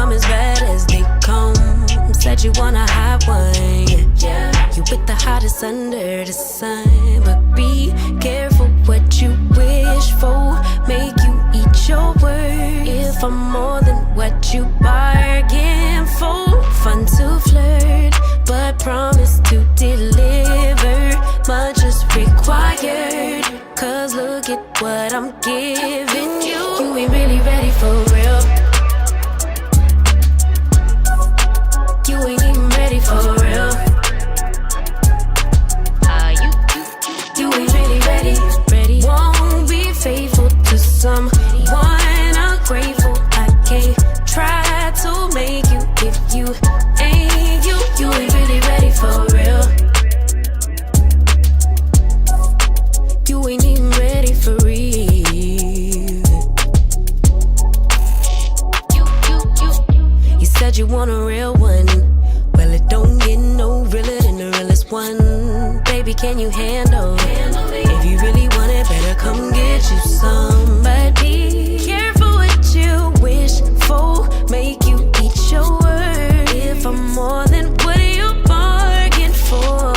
I'm as bad as they come. Said you want a hot one, yeah. You with the hottest under the sun. But be careful what you wish for. Make you eat your words. If I'm more than what you bargain for. Fun to flirt, but promise to deliver. Much is required, cause look at what I'm giving you. You ain't really ready for real. You ain't even ready for real. You ain't really ready. Won't be faithful to someone ungrateful. I can't try to make you if you ain't you. You ain't really ready for real. You ain't even ready for real. You said you want a real one. Well, it don't get no realer than the realest one. Baby, can you handle it? If you really want it, better come get you somebody. Careful what you wish for. Make you eat your word. If I'm more than what you bargained for.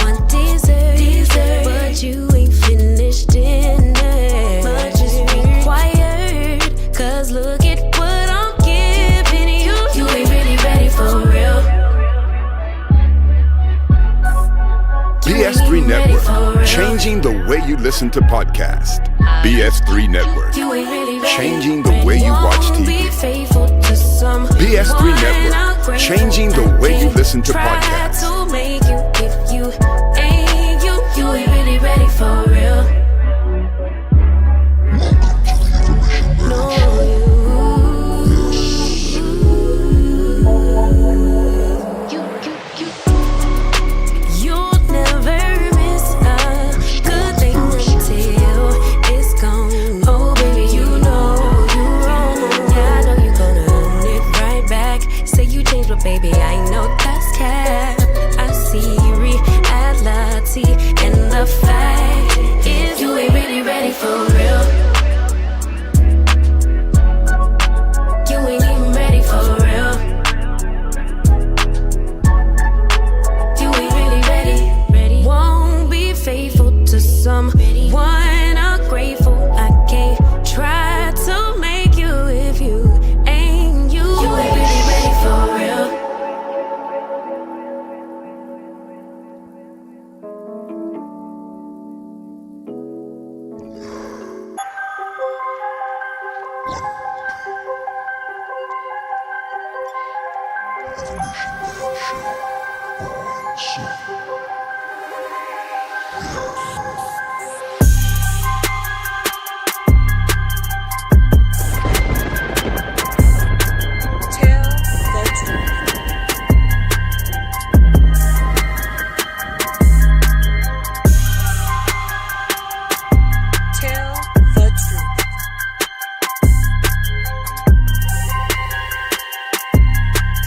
One dessert, but you ain't finished dinner. Much is required, cause look at what I'm giving you. You ain't really ready for real. BS3 Network, changing the way you listen to podcasts. BS3 Network, changing the way you watch TV. BS3 Network, changing the way you listen to podcasts. If you ain't you ain't really ready for real. No, you'll never miss a good thing until it's gone. Oh baby, you know you're wrong. Yeah, I know you're gonna own it right back. Say you changed, but baby, I know that's cap. I see reality, and the fact is you ain't really ready for real. You ain't even ready for real. You ain't really ready. Won't be faithful to someone ungrateful. I can't try to make you if you ain't you. You ain't really ready for real.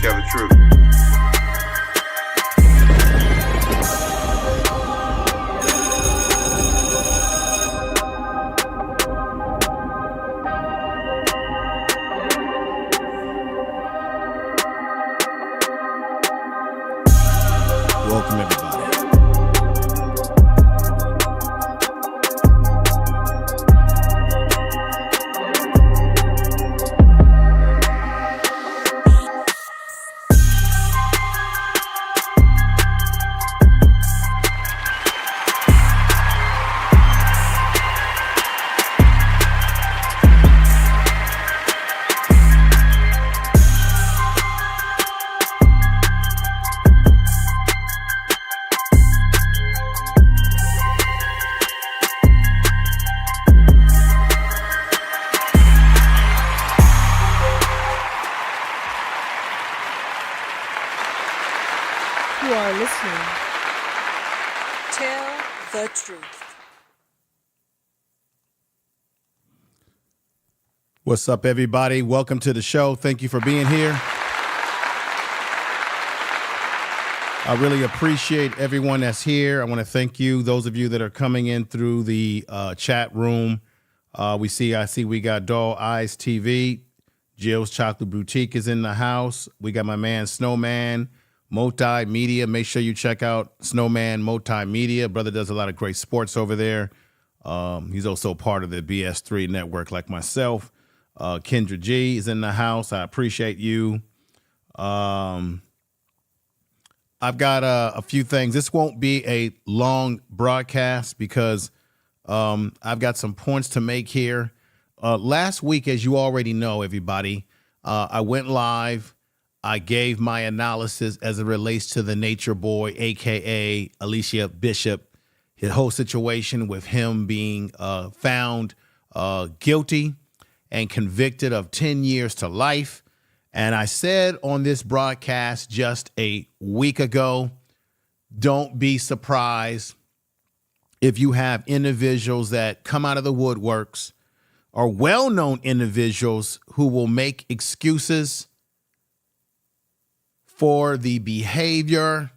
Tell the truth. Welcome, everybody. You are listening. Tell the truth. What's up, everybody? Welcome to the show. Thank you for being here. I really appreciate everyone that's here. I want to thank you, those of you that are coming in through the chat room. I see we got Doll Eyes TV, Jill's Chocolate Boutique is in the house. We got my man Snowman Multimedia. Make sure you check out Snowman Multimedia. Brother does a lot of great sports over there. He's also part of the BS3 network like myself. Kendra G is in the house. I appreciate you. I've got a few things. This won't be a long broadcast because I've got some points to make here. Last week, as you already know, everybody, I went live. I gave my analysis as it relates to the Nature Boy, a.k.a. Eligio Bishop, his whole situation with him being found guilty and convicted of 10 years to life. And I said on this broadcast just a week ago, don't be surprised if you have individuals that come out of the woodworks or well-known individuals who will make excuses for the behavior,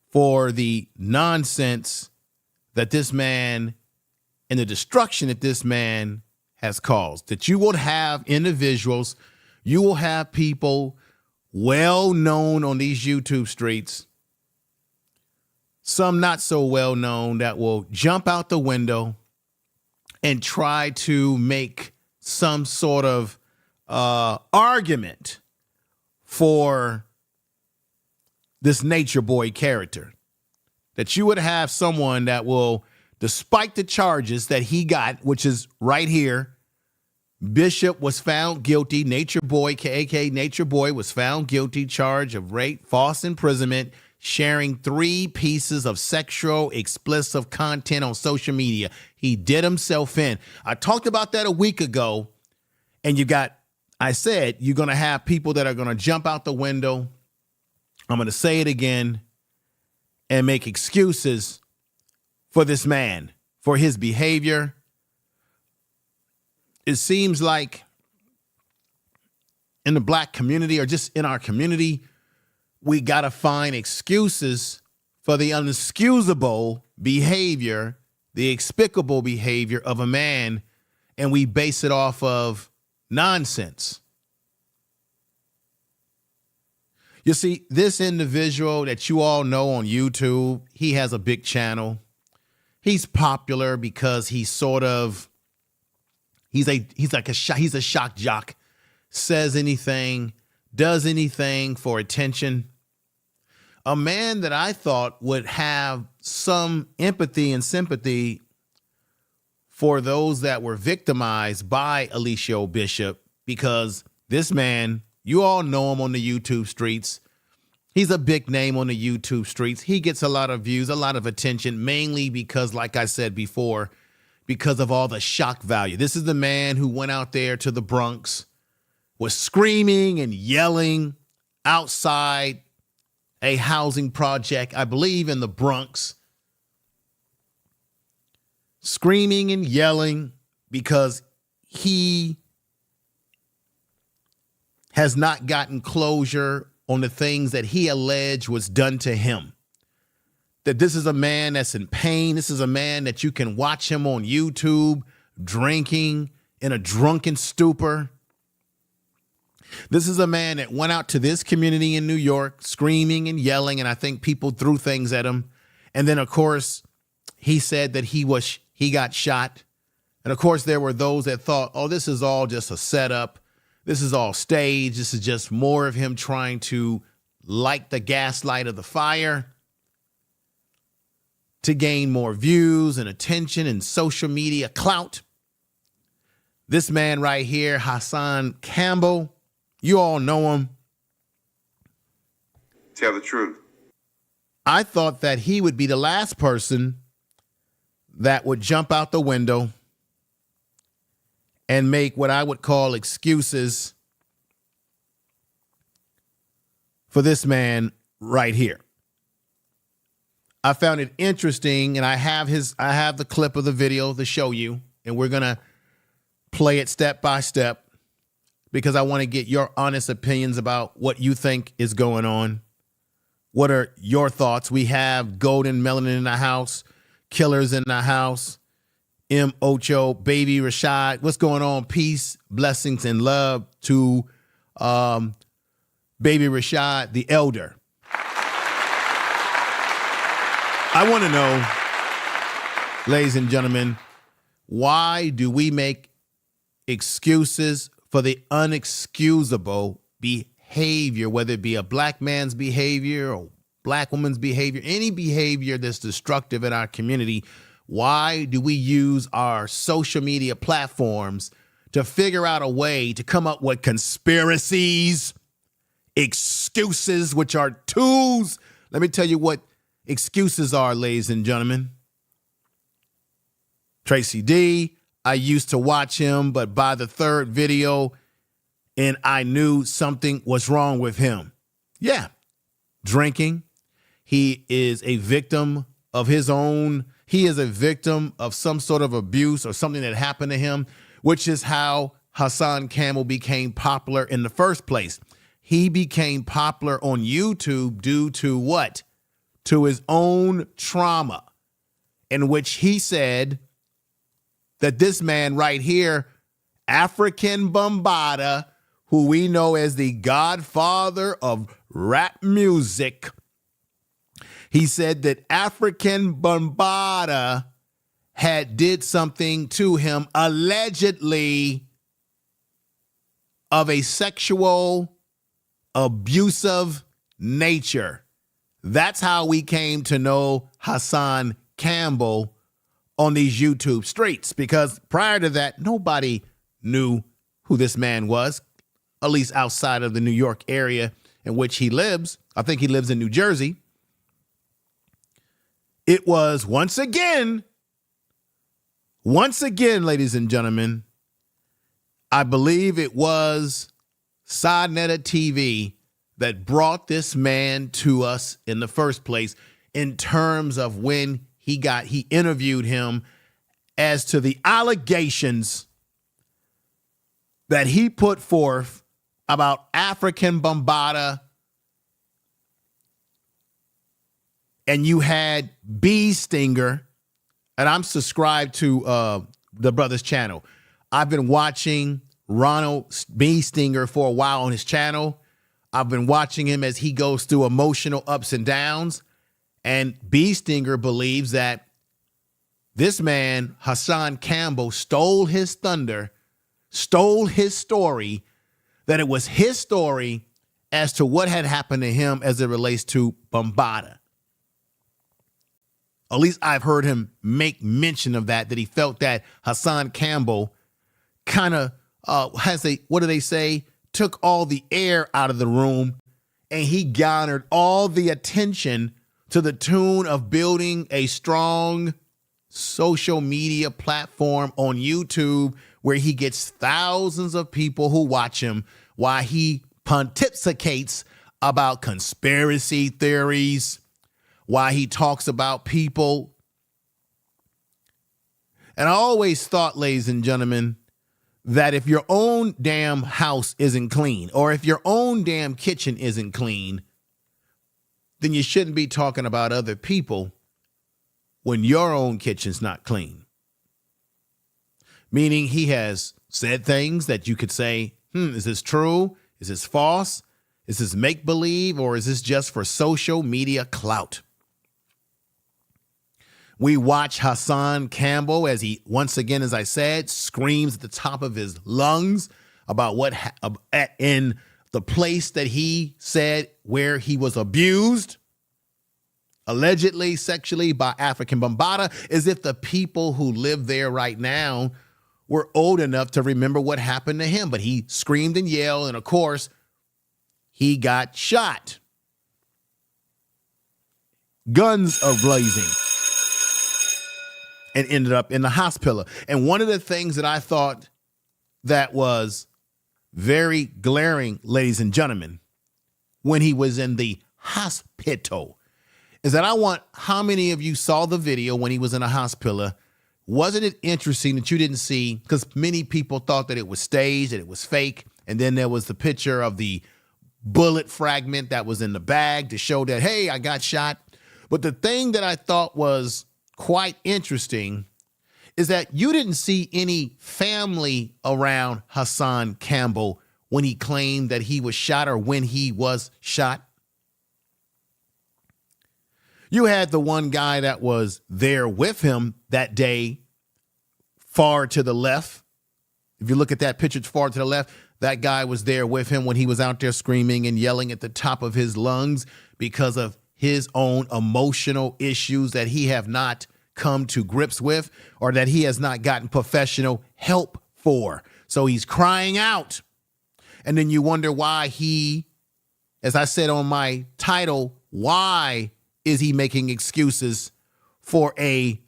for the nonsense that this man and the destruction that this man has caused. That you will have individuals, you will have people well known on these YouTube streets, some not so well known, that will jump out the window and try to make some sort of argument for this Nature Boy character. That you would have someone that will, despite the charges that he got, which is right here, Bishop was found guilty. Nature Boy, aka Nature Boy, was found guilty, charge of rape, false imprisonment, sharing 3 pieces of sexual explicit content on social media. He did himself in. I talked about that a week ago, and I said, you're going to have people that are going to jump out the window. I'm going to say it again and make excuses for this man, for his behavior. It seems like in the black community or just in our community, we got to find excuses for the unexcusable behavior, the despicable behavior of a man, and we base it off of nonsense. You see, this individual that you all know on YouTube, he has a big channel. He's popular because he's a shock jock, says anything, does anything for attention. A man that I thought would have some empathy and sympathy for those that were victimized by Eligio Bishop, because this man, you all know him on the YouTube streets. He's a big name on the YouTube streets. He gets a lot of views, a lot of attention, mainly because, like I said before, because of all the shock value. This is the man who went out there to the Bronx, was screaming and yelling outside a housing project, I believe in the Bronx, screaming and yelling because he has not gotten closure on the things that he alleged was done to him. That this is a man that's in pain. This is a man that you can watch him on YouTube drinking in a drunken stupor. This is a man that went out to this community in New York screaming and yelling, and I think people threw things at him. And then, of course, he said that he got shot. And, of course, there were those that thought, oh, this is all just a setup. This is all staged. This is just more of him trying to light the gaslight of the fire to gain more views and attention and social media clout. This man right here, Hassan Campbell, you all know him. Tell the truth. I thought that he would be the last person that would jump out the window and make what I would call excuses for this man right here. I found it interesting, and I have the clip of the video to show you, and we're going to play it step by step because I want to get your honest opinions about what you think is going on. What are your thoughts? We have Golden Melanin in the house, Killers in the house, M. Ocho, Baby Rashad. What's going on? Peace, blessings, and love to Baby Rashad, the elder. I want to know, ladies and gentlemen, why do we make excuses for the unexcusable behavior, whether it be a black man's behavior or black woman's behavior, any behavior that's destructive in our community? Why do we use our social media platforms to figure out a way to come up with conspiracies, excuses, which are tools? Let me tell you what excuses are, ladies and gentlemen. Tracy D, I used to watch him, but by the third video, and I knew something was wrong with him. Yeah, drinking. He is a victim of his own. He is a victim of some sort of abuse or something that happened to him, which is how Hassan Campbell became popular in the first place. He became popular on YouTube due to what? To his own trauma, in which he said that this man right here, African Bambaataa, who we know as the godfather of rap music, he said that African Bambaataa had did something to him, allegedly of a sexual abusive nature. That's how we came to know Hassan Campbell on these YouTube streets, because prior to that, nobody knew who this man was, at least outside of the New York area in which he lives. I think he lives in New Jersey. It was once again, ladies and gentlemen, I believe it was Sodnetta TV that brought this man to us in the first place, in terms of when he interviewed him as to the allegations that he put forth about African Bambaataa. And you had B Stinger, and I'm subscribed to the brother's channel. I've been watching Ronald B Stinger for a while on his channel. I've been watching him as he goes through emotional ups and downs. And B Stinger believes that this man, Hassan Campbell, stole his thunder, stole his story, that it was his story as to what had happened to him as it relates to Bambaataa. At least I've heard him make mention of that he felt that Hassan Campbell kind of what do they say, took all the air out of the room, and he garnered all the attention to the tune of building a strong social media platform on YouTube where he gets thousands of people who watch him while he pontificates about conspiracy theories, while he talks about people. And I always thought, ladies and gentlemen, that if your own damn house isn't clean, or if your own damn kitchen isn't clean, then you shouldn't be talking about other people when your own kitchen's not clean. Meaning he has said things that you could say, is this true? Is this false? Is this make-believe, or is this just for social media clout? We watch Hassan Campbell as he, once again, as I said, screams at the top of his lungs about what in the place that he said where he was abused, allegedly sexually, by African Bambaataa, as if the people who live there right now were old enough to remember what happened to him. But he screamed and yelled, and of course, he got shot. Guns are blazing, and ended up in the hospital. And one of the things that I thought that was very glaring, ladies and gentlemen, when he was in the hospital, is that how many of you saw the video when he was in a hospital? Wasn't it interesting that you didn't see, because many people thought that it was staged, that it was fake, and then there was the picture of the bullet fragment that was in the bag to show that, hey, I got shot. But the thing that I thought was quite interesting is that you didn't see any family around Hassan Campbell when he claimed that he was shot or when he was shot. You had the one guy that was there with him that day, far to the left. If you look at that picture far to the left, that guy was there with him when he was out there screaming and yelling at the top of his lungs because of his own emotional issues that he have not come to grips with or that he has not gotten professional help for. So he's crying out. And then you wonder why he, as I said on my title, why is he making excuses for a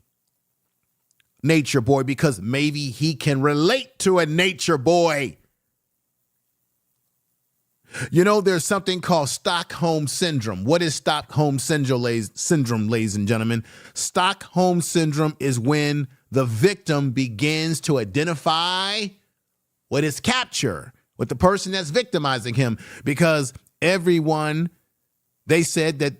nature boy? Because maybe he can relate to a nature boy. You know, there's something called Stockholm Syndrome. What is Stockholm Syndrome, ladies and gentlemen? Stockholm Syndrome is when the victim begins to identify what is capture with the person that's victimizing him. Because everyone, they said that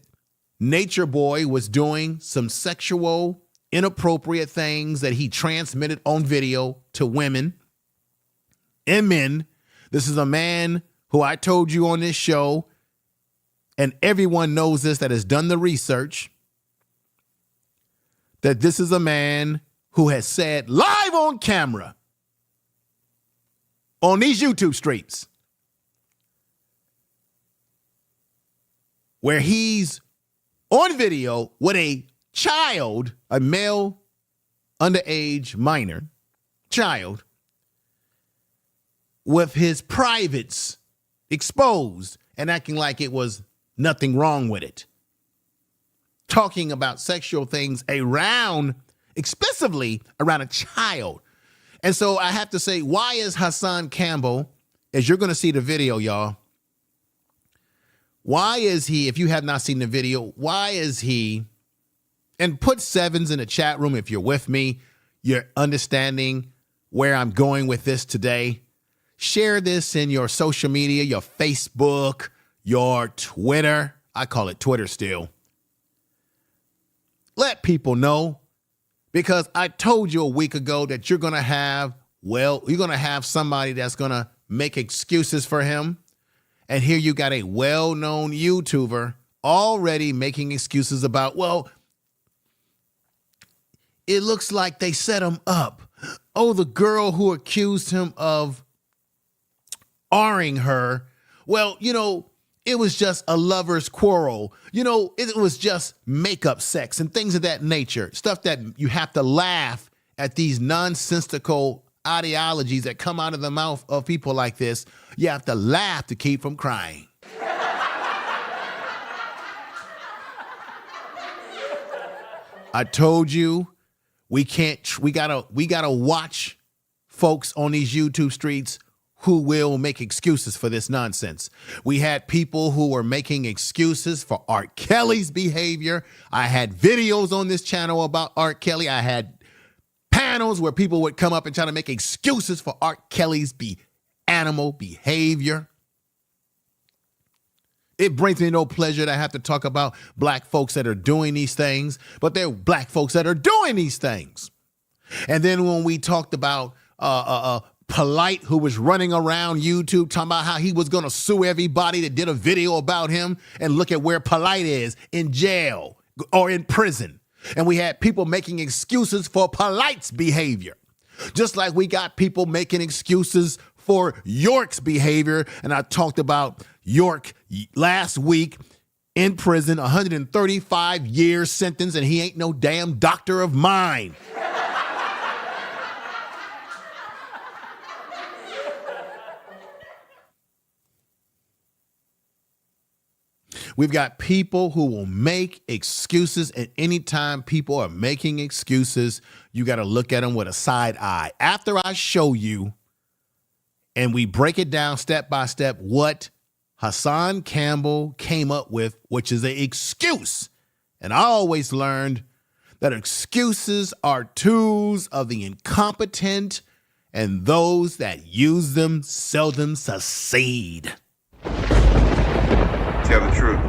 Nature Boy was doing some sexual, inappropriate things that he transmitted on video to women and men. This is a man who I told you on this show, and everyone knows this that has done the research, that this is a man who has said live on camera on these YouTube streets where he's on video with a child, a male underage minor child, with his privates exposed and acting like it was nothing wrong with it. Talking about sexual things around, explicitly around a child. And so I have to say, why is Hassan Campbell, as you're going to see the video, y'all, why is he, if you have not seen the video, why is he, and put sevens in the chat room if you're with me, you're understanding where I'm going with this today. Share this in your social media, your Facebook, your Twitter. I call it Twitter still. Let people know, because I told you a week ago that you're going to have somebody that's going to make excuses for him. And here you got a well-known YouTuber already making excuses about, well, it looks like they set him up. Oh, the girl who accused him of R-ing her. Well, you know, it was just a lover's quarrel. You know, it was just makeup sex and things of that nature. Stuff that you have to laugh at, these nonsensical ideologies that come out of the mouth of people like this. You have to laugh to keep from crying. I told you we gotta watch folks on these YouTube streets who will make excuses for this nonsense. We had people who were making excuses for R. Kelly's behavior. I had videos on this channel about R. Kelly. I had panels where people would come up and try to make excuses for R. Kelly's animal behavior. It brings me no pleasure to have to talk about black folks that are doing these things, but they're black folks that are doing these things. And then when we talked about Polite, who was running around YouTube talking about how he was going to sue everybody that did a video about him, and look at where Polite is, in jail or in prison. And we had people making excuses for Polite's behavior, just like we got people making excuses for York's behavior. And I talked about York last week in prison, 135 years sentence, and he ain't no damn doctor of mine. We've got people who will make excuses, and anytime people are making excuses, you got to look at them with a side eye. After I show you and we break it down step by step what Hassan Campbell came up with, which is an excuse. And I always learned that excuses are tools of the incompetent, and those that use them seldom succeed. Tell the truth.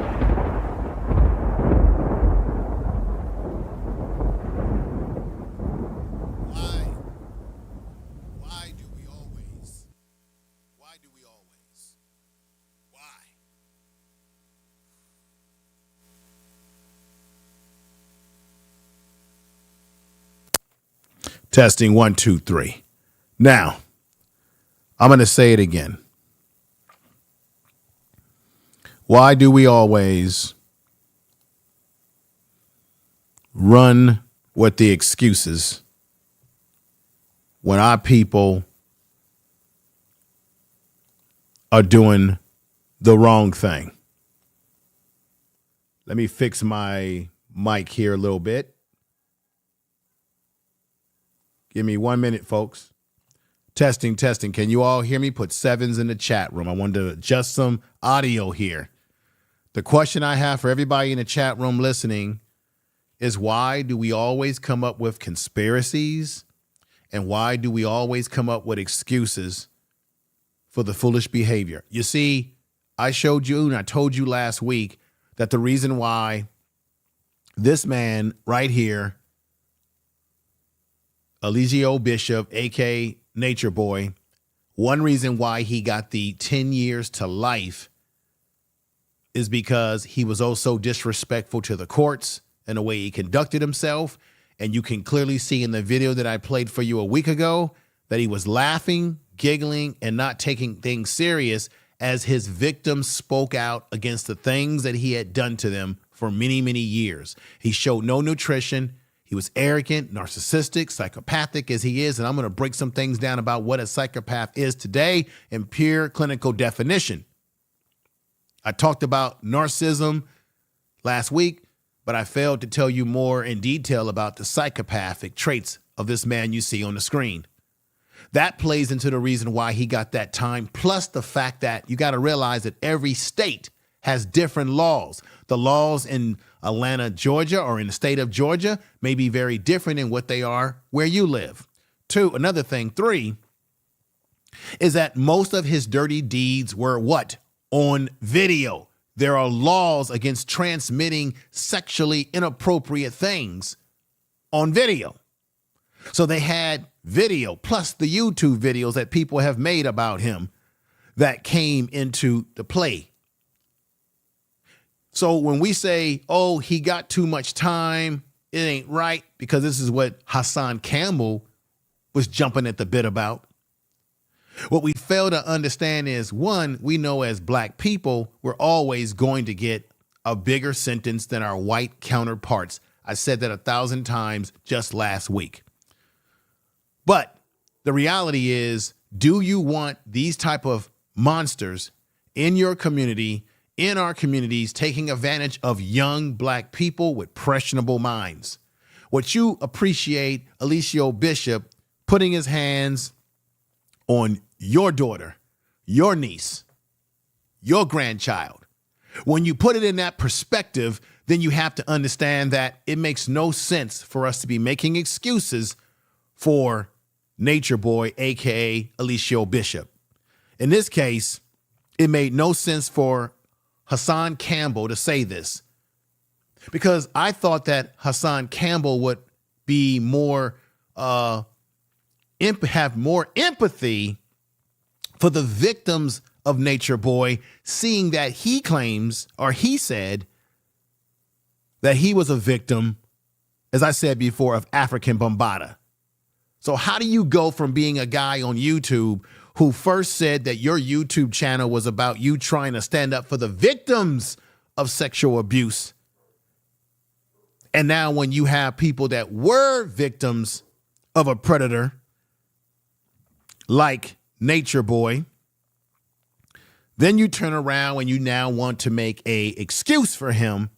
Why Testing 1, 2, 3. Now, I'm going to say it again. Why do we always run with the excuses when our people are doing the wrong thing? Let me fix my mic here a little bit. Give me 1 minute, folks. Testing. Can you all hear me? Put 7s in the chat room. I wanted to adjust some audio here. The question I have for everybody in the chat room listening is, why do we always come up with conspiracies? And why do we always come up with excuses for the foolish behavior? You see, I showed you and I told you last week that the reason why this man right here, Eligio Bishop, a.k.a. Nature Boy, one reason why he got the 10 years to life is because he was also disrespectful to the courts and the way he conducted himself. And you can clearly see in the video that I played for you a week ago that he was laughing, giggling, and not taking things serious as his victims spoke out against the things that he had done to them for many, many years. He showed no nutrition. He was arrogant, narcissistic, psychopathic as he is. And I'm going to break some things down about what a psychopath is today in pure clinical definition. I talked about narcissism last week, but I failed to tell you more in detail about the psychopathic traits of this man you see on the screen. That plays into the reason why he got that time, plus the fact that you got to realize that every state has different laws. The laws in Atlanta, Georgia, or in the state of Georgia may be very different in what they are where you live. 3, is that most of his dirty deeds were what? On video. There are laws against transmitting sexually inappropriate things on video. So they had video plus the YouTube videos that people have made about him that came into the play. So when we say, oh, he got too much time, it ain't right, because this is what Hassan Campbell was jumping at the bit about. What we fail to understand is, one, we know as black people, we're always going to get a bigger sentence than our white counterparts. I said that 1,000 times just last week. But the reality is, do you want these type of monsters in your community, in our communities, taking advantage of young black people with questionable minds? What you appreciate, Eligio Bishop putting his hands on your daughter, your niece, your grandchild. When you put it in that perspective, then you have to understand that it makes no sense for us to be making excuses for Nature Boy, aka Eligio Bishop. In this case, it made no sense for Hassan Campbell to say this, because I thought that Hassan Campbell would be more have more empathy for the victims of Nature Boy, seeing that he claims, or he said, that he was a victim, as I said before, of African Bombada. So how do you go from being a guy on YouTube who first said that your YouTube channel was about you trying to stand up for the victims of sexual abuse, and now when you have people that were victims of a predator like Nature Boy, then you turn around and you now want to make a excuse for him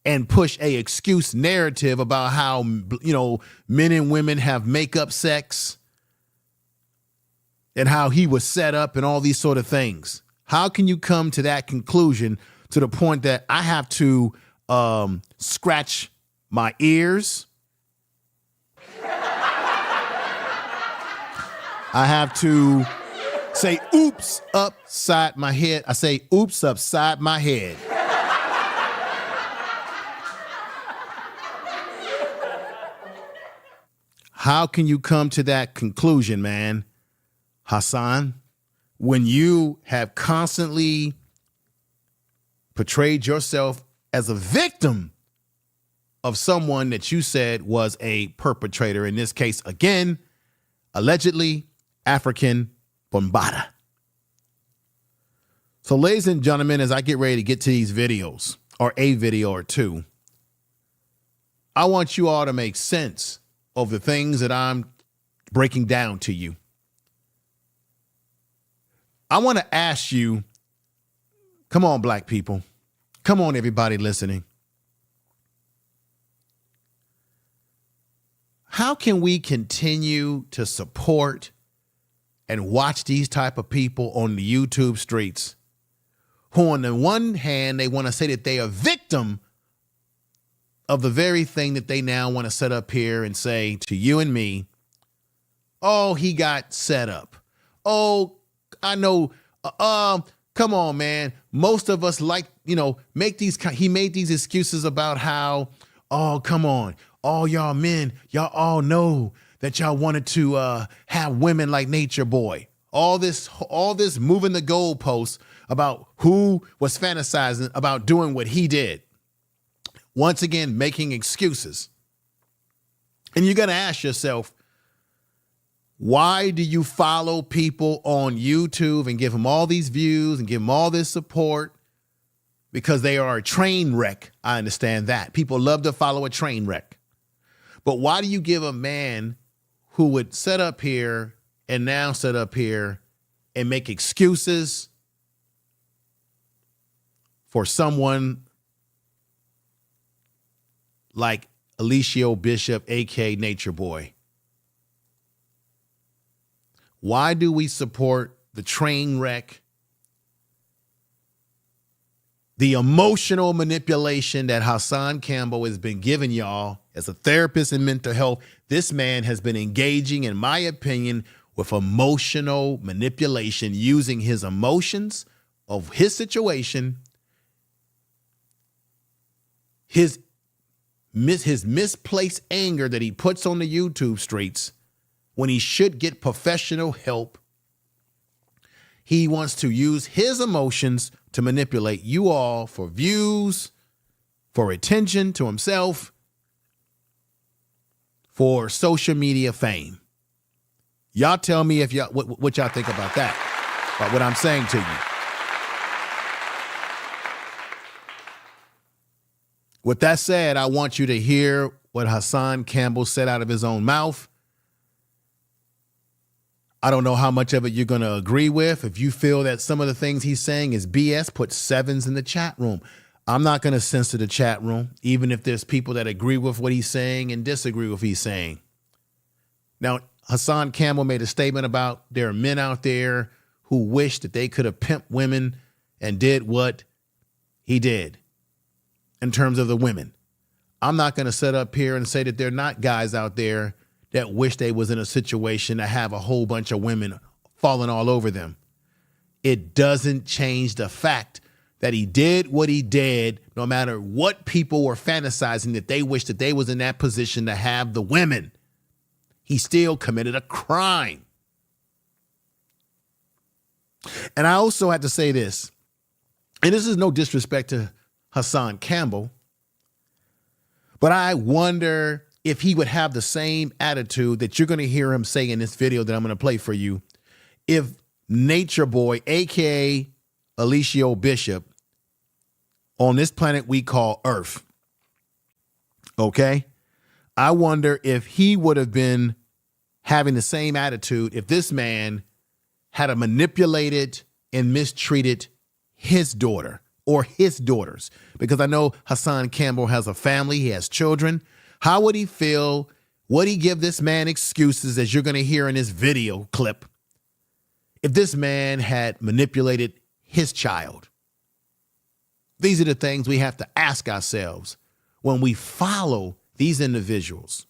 and push a excuse narrative about how, you know, men and women have makeup sex and how he was set up and all these sort of things. How can you come to that conclusion to the point that I have to scratch my ears? I have to say, oops, upside my head. I say, oops, upside my head. How can you come to that conclusion, man, Hassan, when you have constantly portrayed yourself as a victim of someone that you said was a perpetrator. In this case, again, allegedly African Bombada. So ladies and gentlemen, as I get ready to get to these videos, or a video or two, I want you all to make sense of the things that I'm breaking down to you. I want to ask you, come on, black people. Come on, everybody listening. How can we continue to support and watch these type of people on the YouTube streets who on the one hand, they want to say that they are victim of the very thing that they now want to set up here and say to you and me, oh, he got set up. Oh, I know. Come on, man. Most of us he made these excuses about how, oh, come on. All y'all men, y'all all know that y'all wanted to have women like Nature Boy. All this moving the goalposts about who was fantasizing about doing what he did. Once again, making excuses. And you're going to ask yourself, why do you follow people on YouTube and give them all these views and give them all this support? Because they are a train wreck. I understand that. People love to follow a train wreck. But why do you give a man who would set up here and make excuses for someone like Eligio Bishop, aka Nature Boy? Why do we support the train wreck, the emotional manipulation that Hassan Campbell has been giving y'all as a therapist in mental health? This man has been engaging, in my opinion, with emotional manipulation, using his emotions of his situation, his misplaced anger that he puts on the YouTube streets when he should get professional help. He wants to use his emotions to manipulate you all for views, for attention to himself, for social media fame. Y'all tell me if what y'all think about that, about what I'm saying to you. With that said, I want you to hear what Hassan Campbell said out of his own mouth. I don't know how much of it you're going to agree with. If you feel that some of the things he's saying is BS, put 7s in the chat room. I'm not going to censor the chat room, even if there's people that agree with what he's saying and disagree with what he's saying. Now, Hassan Campbell made a statement about there are men out there who wish that they could have pimped women and did what he did in terms of the women. I'm not going to sit up here and say that there are not guys out there that wish they was in a situation to have a whole bunch of women falling all over them. It doesn't change the fact that he did what he did, no matter what people were fantasizing that they wish that they was in that position to have the women. He still committed a crime. And I also had to say this, and this is no disrespect to Hassan Campbell, but I wonder if he would have the same attitude that you're going to hear him say in this video that I'm going to play for you, if Nature Boy, aka Eligio Bishop, on this planet we call Earth, okay? I wonder if he would have been having the same attitude if this man had manipulated and mistreated his daughter or his daughters. Because I know Hassan Campbell has a family, he has children. How would he feel? Would he give this man excuses, as you're going to hear in this video clip, if this man had manipulated his child? These are the things we have to ask ourselves when we follow these individuals.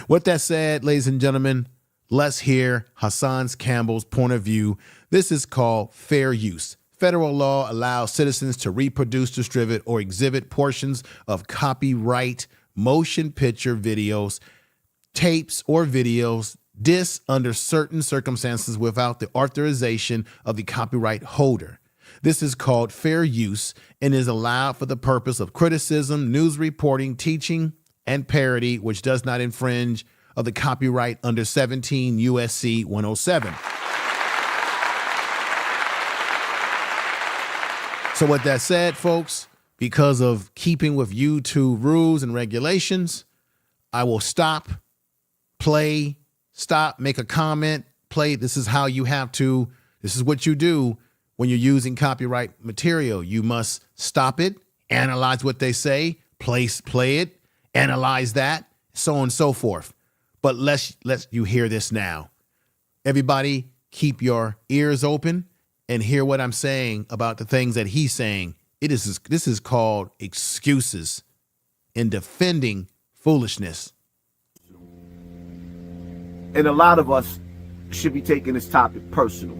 With that said, ladies and gentlemen, let's hear Hassan Campbell's point of view. This is called fair use. Federal law allows citizens to reproduce, distribute, or exhibit portions of copyright motion picture videos, tapes, or videos, discs under certain circumstances without the authorization of the copyright holder. This is called fair use and is allowed for the purpose of criticism, news reporting, teaching, and parody, which does not infringe of the copyright under 17 USC 107. So with that said, folks, because of keeping with YouTube rules and regulations, I will stop, play, stop, make a comment, play. This is how you have to, this is what you do when you're using copyright material. You must stop it, analyze what they say, play it, analyze that, so on and so forth. But let's you hear this now. Everybody, keep your ears open and hear what I'm saying about the things that he's saying. This is called excuses in defending foolishness. And a lot of us should be taking this topic personal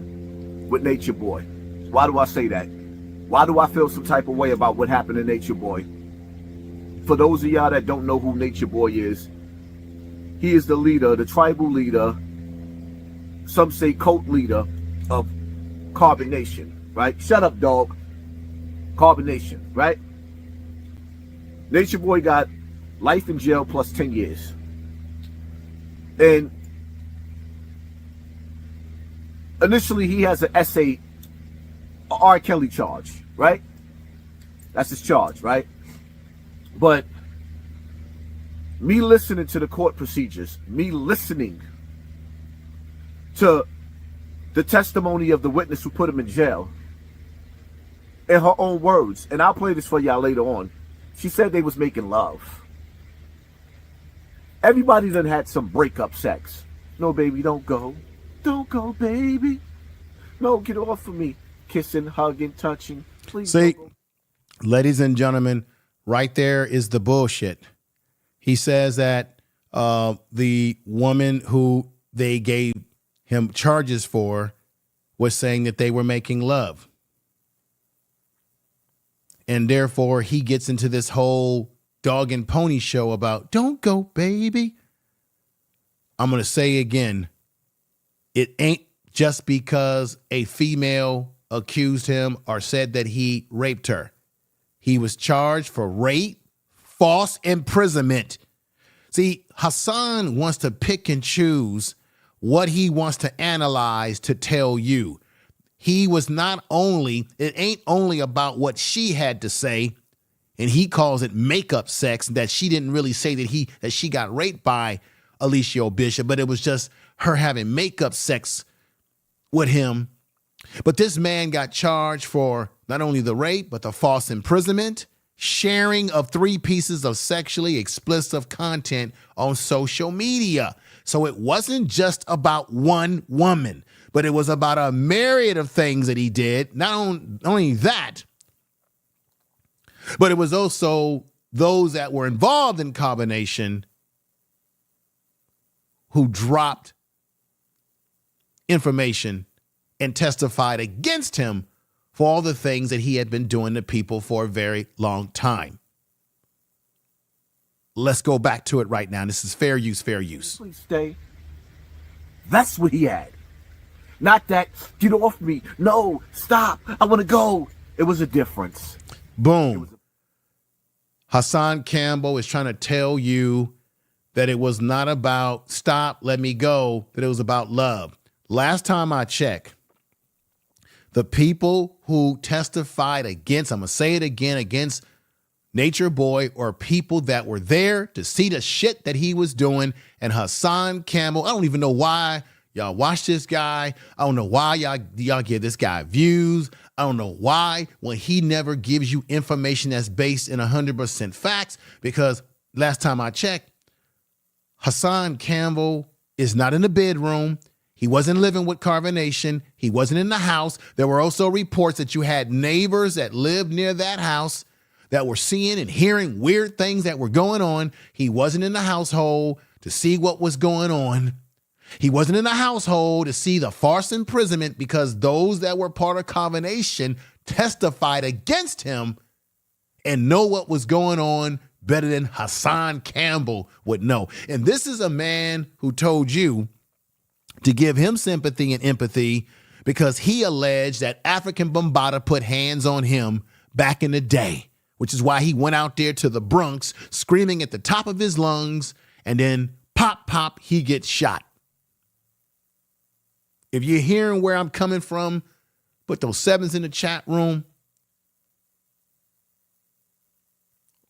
with Nature Boy. Why do I say that? Why do I feel some type of way about what happened to Nature Boy? For those of y'all that don't know who Nature Boy is, he is the leader, the tribal leader, some say cult leader of Carbon Nation, right? Shut up, dog. Carbon Nation, right? Nature Boy got life in jail plus 10 years. And initially he has an a R. Kelly charge, right? That's his charge, right? But me listening to the court procedures, me listening to the testimony of the witness who put him in jail, in her own words, and I'll play this for y'all later on, she said they was making love. Everybody done had some breakup sex. No, baby, don't go. Don't go, baby. No, get off of me. Kissing, hugging, touching. Please. See, ladies and gentlemen, right there is the bullshit. He says that the woman who they gave him charges for was saying that they were making love. And therefore, he gets into this whole dog and pony show about, don't go, baby. I'm going to say again, it ain't just because a female accused him or said that he raped her. He was charged for rape, false imprisonment. See, Hassan wants to pick and choose what he wants to analyze to tell you. He was not only, it ain't only about what she had to say, and he calls it makeup sex, that she didn't really say that she got raped by Eligio Bishop, but it was just her having makeup sex with him. But this man got charged for not only the rape, but the false imprisonment, sharing of 3 pieces of sexually explicit content on social media. So it wasn't just about one woman, but it was about a myriad of things that he did. Not only that, but it was also those that were involved in combination who dropped information and testified against him for all the things that he had been doing to people for a very long time. Let's go back to it right now. This is fair use, fair use. Please stay. That's what he had. Not that, get off me. No, stop. I want to go. It was a difference. Boom. Hassan Campbell is trying to tell you that it was not about stop, let me go, that it was about love. Last time I checked, the people who testified against, I'm going to say it again, against Nature Boy, or people that were there to see the shit that he was doing. And Hassan Campbell, I don't even know why y'all watch this guy. I don't know why y'all give this guy views. I don't know why, when he never gives you information that's based in 100% facts, because last time I checked, Hassan Campbell is not in the bedroom. He wasn't living with Carbonation. He wasn't in the house. There were also reports that you had neighbors that lived near that house that were seeing and hearing weird things that were going on. He wasn't in the household to see what was going on. He wasn't in the household to see the false imprisonment, because those that were part of Combination testified against him and know what was going on better than Hassan Campbell would know. And this is a man who told you to give him sympathy and empathy because he alleged that African Bambaataa put hands on him back in the day, which is why he went out there to the Bronx screaming at the top of his lungs, and then pop, pop, he gets shot. If you're hearing where I'm coming from, put those sevens in the chat room.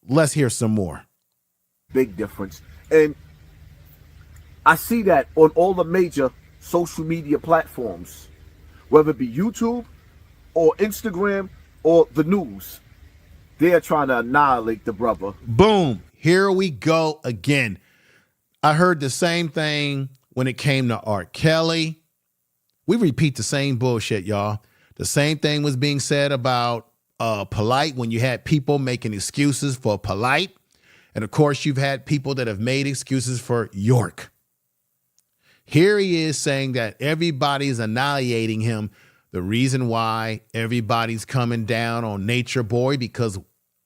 Let's hear some more. Big difference. And I see that on all the major social media platforms, whether it be YouTube or Instagram or the news. They're trying to annihilate the brother. Boom. Here we go again. I heard the same thing when it came to R. Kelly. We repeat the same bullshit, y'all. The same thing was being said about Polite when you had people making excuses for Polite. And of course, you've had people that have made excuses for York. Here he is saying that everybody's annihilating him. The reason why everybody's coming down on Nature Boy, because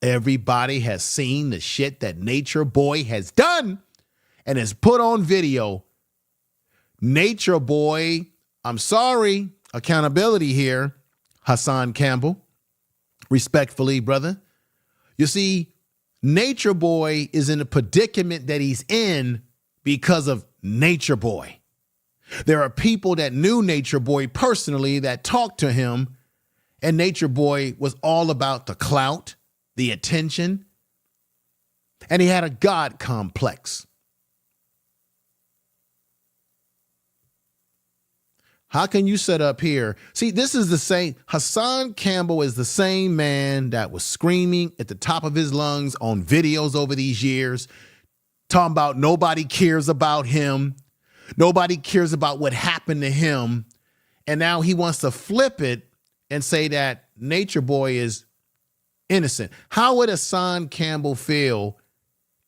everybody has seen the shit that Nature Boy has done and has put on video. Nature Boy, I'm sorry, accountability here, Hassan Campbell. Respectfully, brother. You see, Nature Boy is in a predicament that he's in because of Nature Boy. There are people that knew Nature Boy personally that talked to him, and Nature Boy was all about the clout, the attention, and he had a God complex. How can you sit up here? See, this is the same. Hassan Campbell is the same man that was screaming at the top of his lungs on videos over these years, talking about nobody cares about him. Nobody cares about what happened to him. And now he wants to flip it and say that Nature Boy is innocent. How would Hassan Campbell feel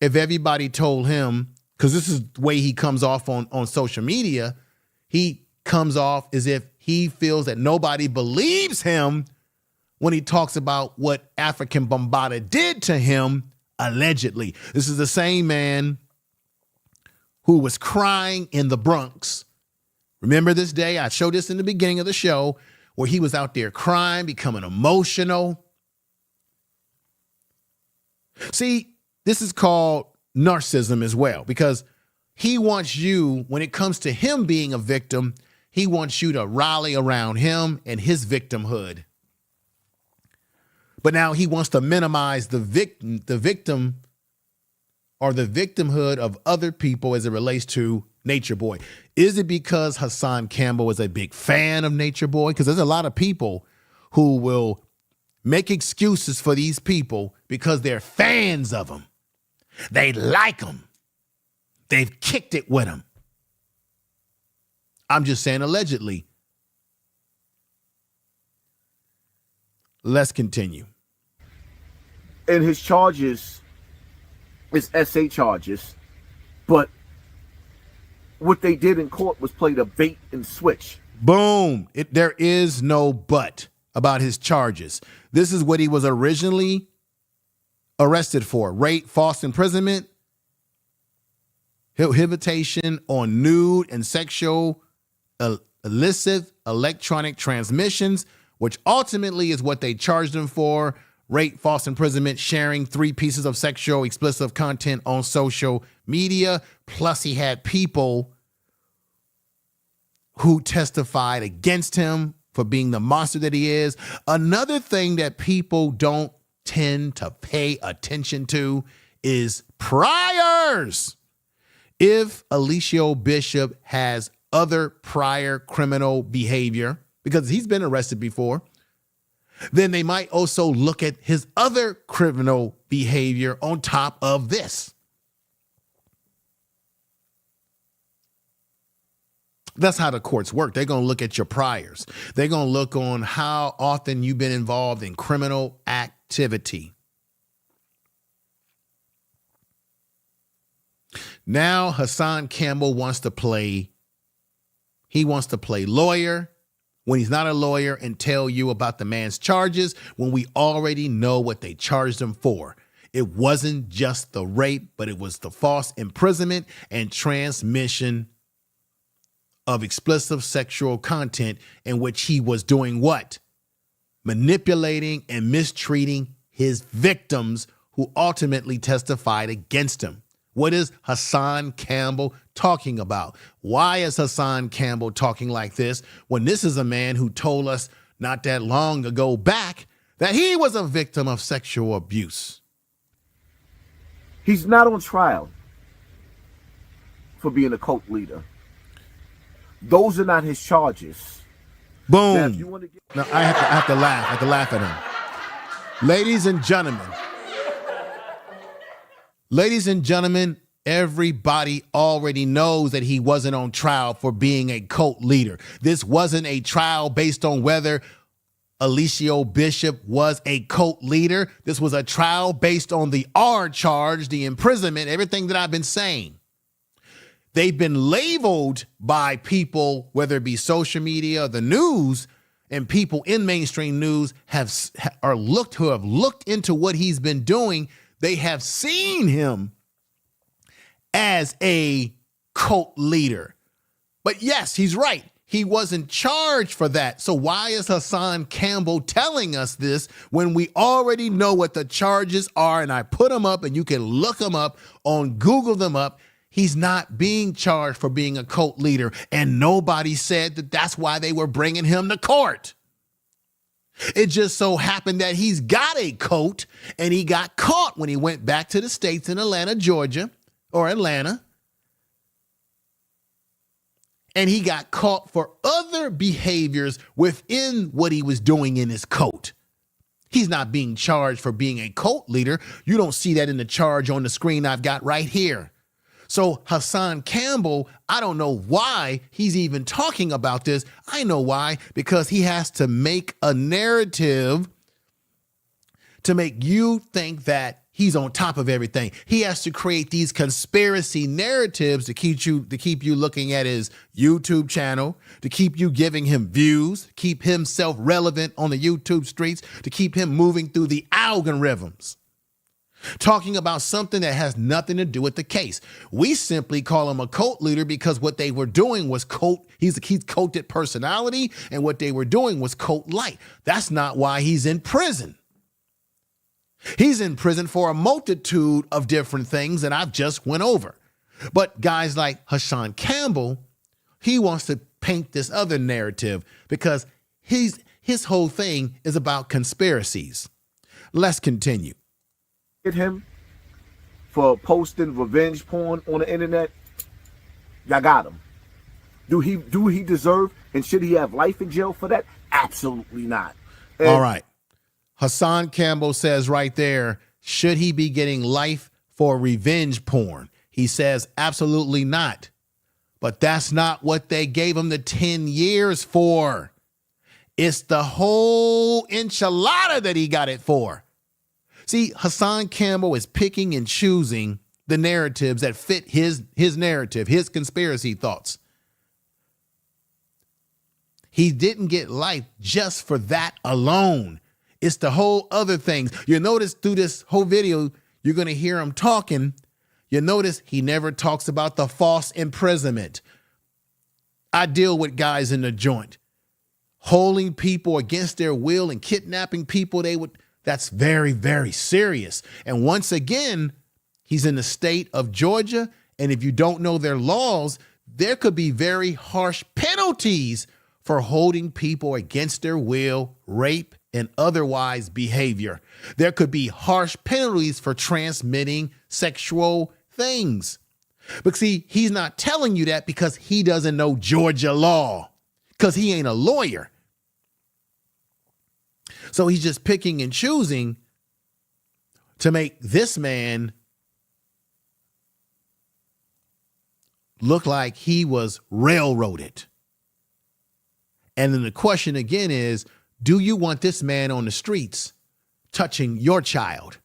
if everybody told him, because this is the way he comes off on social media, he comes off as if he feels that nobody believes him when he talks about what African Bambaataa did to him, allegedly. This is the same man who was crying in the Bronx. Remember this day? I showed this in the beginning of the show where he was out there crying, becoming emotional. See, this is called narcissism as well, because he wants you, when it comes to him being a victim, he wants you to rally around him and his victimhood. But now he wants to minimize the victim or the victimhood of other people as it relates to Nature Boy. Is it because Hassan Campbell is a big fan of Nature Boy? Because there's a lot of people who will make excuses for these people because they're fans of him. They like him. They've kicked it with him. I'm just saying allegedly. Let's continue. And his charges is SA charges, but what they did in court was play the bait and switch. Boom. There is no but about his charges. This is what he was originally arrested for: rape, false imprisonment, prohibition on nude and sexual illicit electronic transmissions, which ultimately is what they charged him for: rape, false imprisonment, sharing 3 pieces of sexual explicit content on social media. Plus, he had people who testified against him for being the monster that he is. Another thing that people don't tend to pay attention to is priors. If Eligio Bishop has other prior criminal behavior, because he's been arrested before, then they might also look at his other criminal behavior on top of this. That's how the courts work. They're going to look at your priors. They're going to look on how often you've been involved in criminal activity. Now Hassan Campbell wants to play lawyer when he's not a lawyer and tell you about the man's charges when we already know what they charged him for. It wasn't just the rape, but it was the false imprisonment and transmission of explicit sexual content in which he was doing what? Manipulating and mistreating his victims who ultimately testified against him. What is Hassan Campbell talking about? Why is Hassan Campbell talking like this when this is a man who told us not that long ago back that he was a victim of sexual abuse? He's not on trial for being a cult leader. Those are not his charges. Boom. Now, if you want to get- No, I have to laugh. I have to laugh at him. Ladies and gentlemen, everybody already knows that he wasn't on trial for being a cult leader. This wasn't a trial based on whether Eligio Bishop was a cult leader. This was a trial based on the R charge, the imprisonment, everything that I've been saying. They've been labeled by people, whether it be social media or the news, and people in mainstream news who have looked into what he's been doing. They have seen him as a cult leader. But yes, he's right. He wasn't charged for that. So why is Hassan Campbell telling us this when we already know what the charges are? And I put them up and you can look them up on Google them up. He's not being charged for being a cult leader. And nobody said that that's why they were bringing him to court. It just so happened that he's got a coat and he got caught when he went back to the States in Atlanta, Georgia, or Atlanta. And he got caught for other behaviors within what he was doing in his coat. He's not being charged for being a cult leader. You don't see that in the charge on the screen I've got right here. So Hassan Campbell, I don't know why he's even talking about this. I know why, because he has to make a narrative to make you think that he's on top of everything. He has to create these conspiracy narratives to keep you looking at his YouTube channel, to keep you giving him views, to keep himself relevant on the YouTube streets, to keep him moving through the algorithms. Talking about something that has nothing to do with the case. We simply call him a cult leader because what they were doing was cult. He's culted personality, and what they were doing was cult light. That's not why he's in prison. He's in prison for a multitude of different things that I've just went over. But guys like Hassan Campbell, he wants to paint this other narrative because his whole thing is about conspiracies. Let's continue. Get him for posting revenge porn on the internet, y'all got him. Do he deserve and should he have life in jail for that? Absolutely not. And all right. Hassan Campbell says right there, should he be getting life for revenge porn? He says absolutely not. But that's not what they gave him the 10 years for. It's the whole enchilada that he got it for. See, Hassan Campbell is picking and choosing the narratives that fit his narrative, his conspiracy thoughts. He didn't get life just for that alone. It's the whole other things. You'll notice through this whole video, you're going to hear him talking. You'll notice he never talks about the false imprisonment. I deal with guys in the joint. Holding people against their will and kidnapping people, that's very, very serious. And once again, he's in the state of Georgia. And if you don't know their laws, there could be very harsh penalties for holding people against their will, rape, and otherwise behavior. There could be harsh penalties for transmitting sexual things. But see, he's not telling you that because he doesn't know Georgia law, because he ain't a lawyer. So he's just picking and choosing to make this man look like he was railroaded. And then the question again is, do you want this man on the streets touching your child?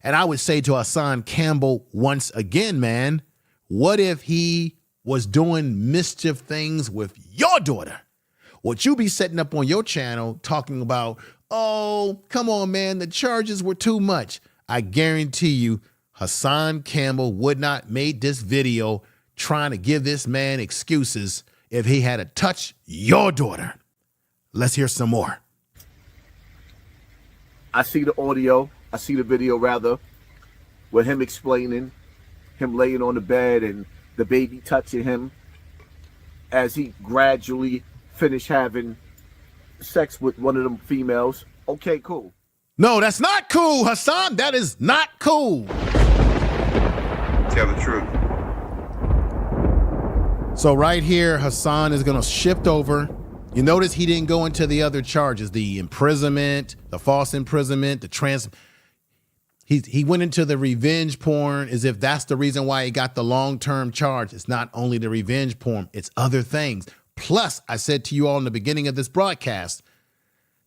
And I would say to Hassan Campbell once again, man, what if he was doing mischief things with your daughter? Would you be setting up on your channel talking about, oh, come on, man, the charges were too much? I guarantee you Hassan Campbell would not made this video trying to give this man excuses if he had to touch your daughter. Let's hear some more. I see the audio. I see the video, rather, with him explaining, him laying on the bed and the baby touching him as he gradually finished having sex with one of them females. Okay, cool. No, that's not cool, Hassan. That is not cool. Tell the truth. So right here, Hassan is going to shift over. You notice he didn't go into the other charges, the imprisonment, the false imprisonment, the he went into the revenge porn as if that's the reason why he got the long-term charge. It's not only the revenge porn, it's other things. Plus, I said to you all in the beginning of this broadcast,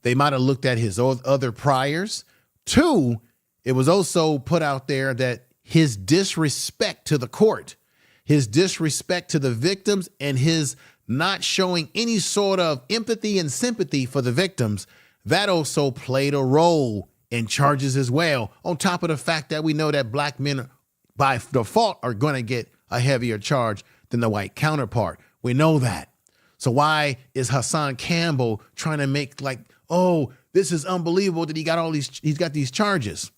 they might have looked at his other priors. 2, it was also put out there that his disrespect to the court, his disrespect to the victims, and his not showing any sort of empathy and sympathy for the victims, that also played a role in charges as well. On top of the fact that we know that black men by default are going to get a heavier charge than the white counterpart. We know that. So why is Hassan Campbell trying to make like, oh, this is unbelievable that he's got these charges?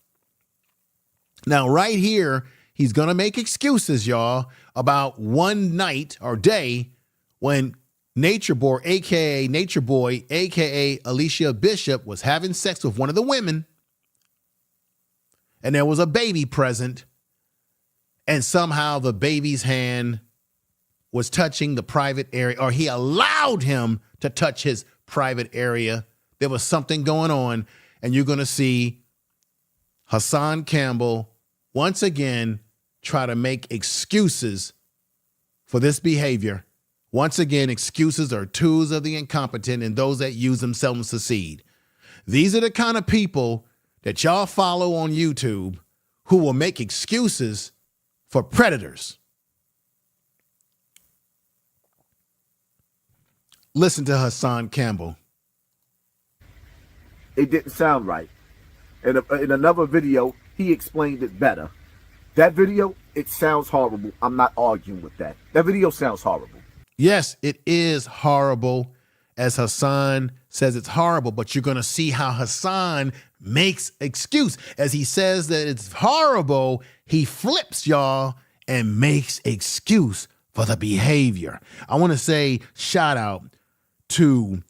Now, right here, he's going to make excuses, y'all, about one night or day when Nature Boy, aka Eligio Bishop, was having sex with one of the women, and there was a baby present, and somehow the baby's hand was touching the private area, or he allowed him to touch his private area. There was something going on, and you're going to see Hassan Campbell once again try to make excuses for this behavior. Once again, excuses are tools of the incompetent, and those that use them seldom succeed. These are the kind of people that y'all follow on YouTube who will make excuses for predators. Listen to Hassan Campbell. It didn't sound right. In another video, he explained it better. That video, it sounds horrible. I'm not arguing with that. That video sounds horrible. Yes, it is horrible. As Hassan says, it's horrible, but you're going to see how Hassan makes excuse. As he says that it's horrible, he flips, y'all, and makes excuse for the behavior. I want to say shout out to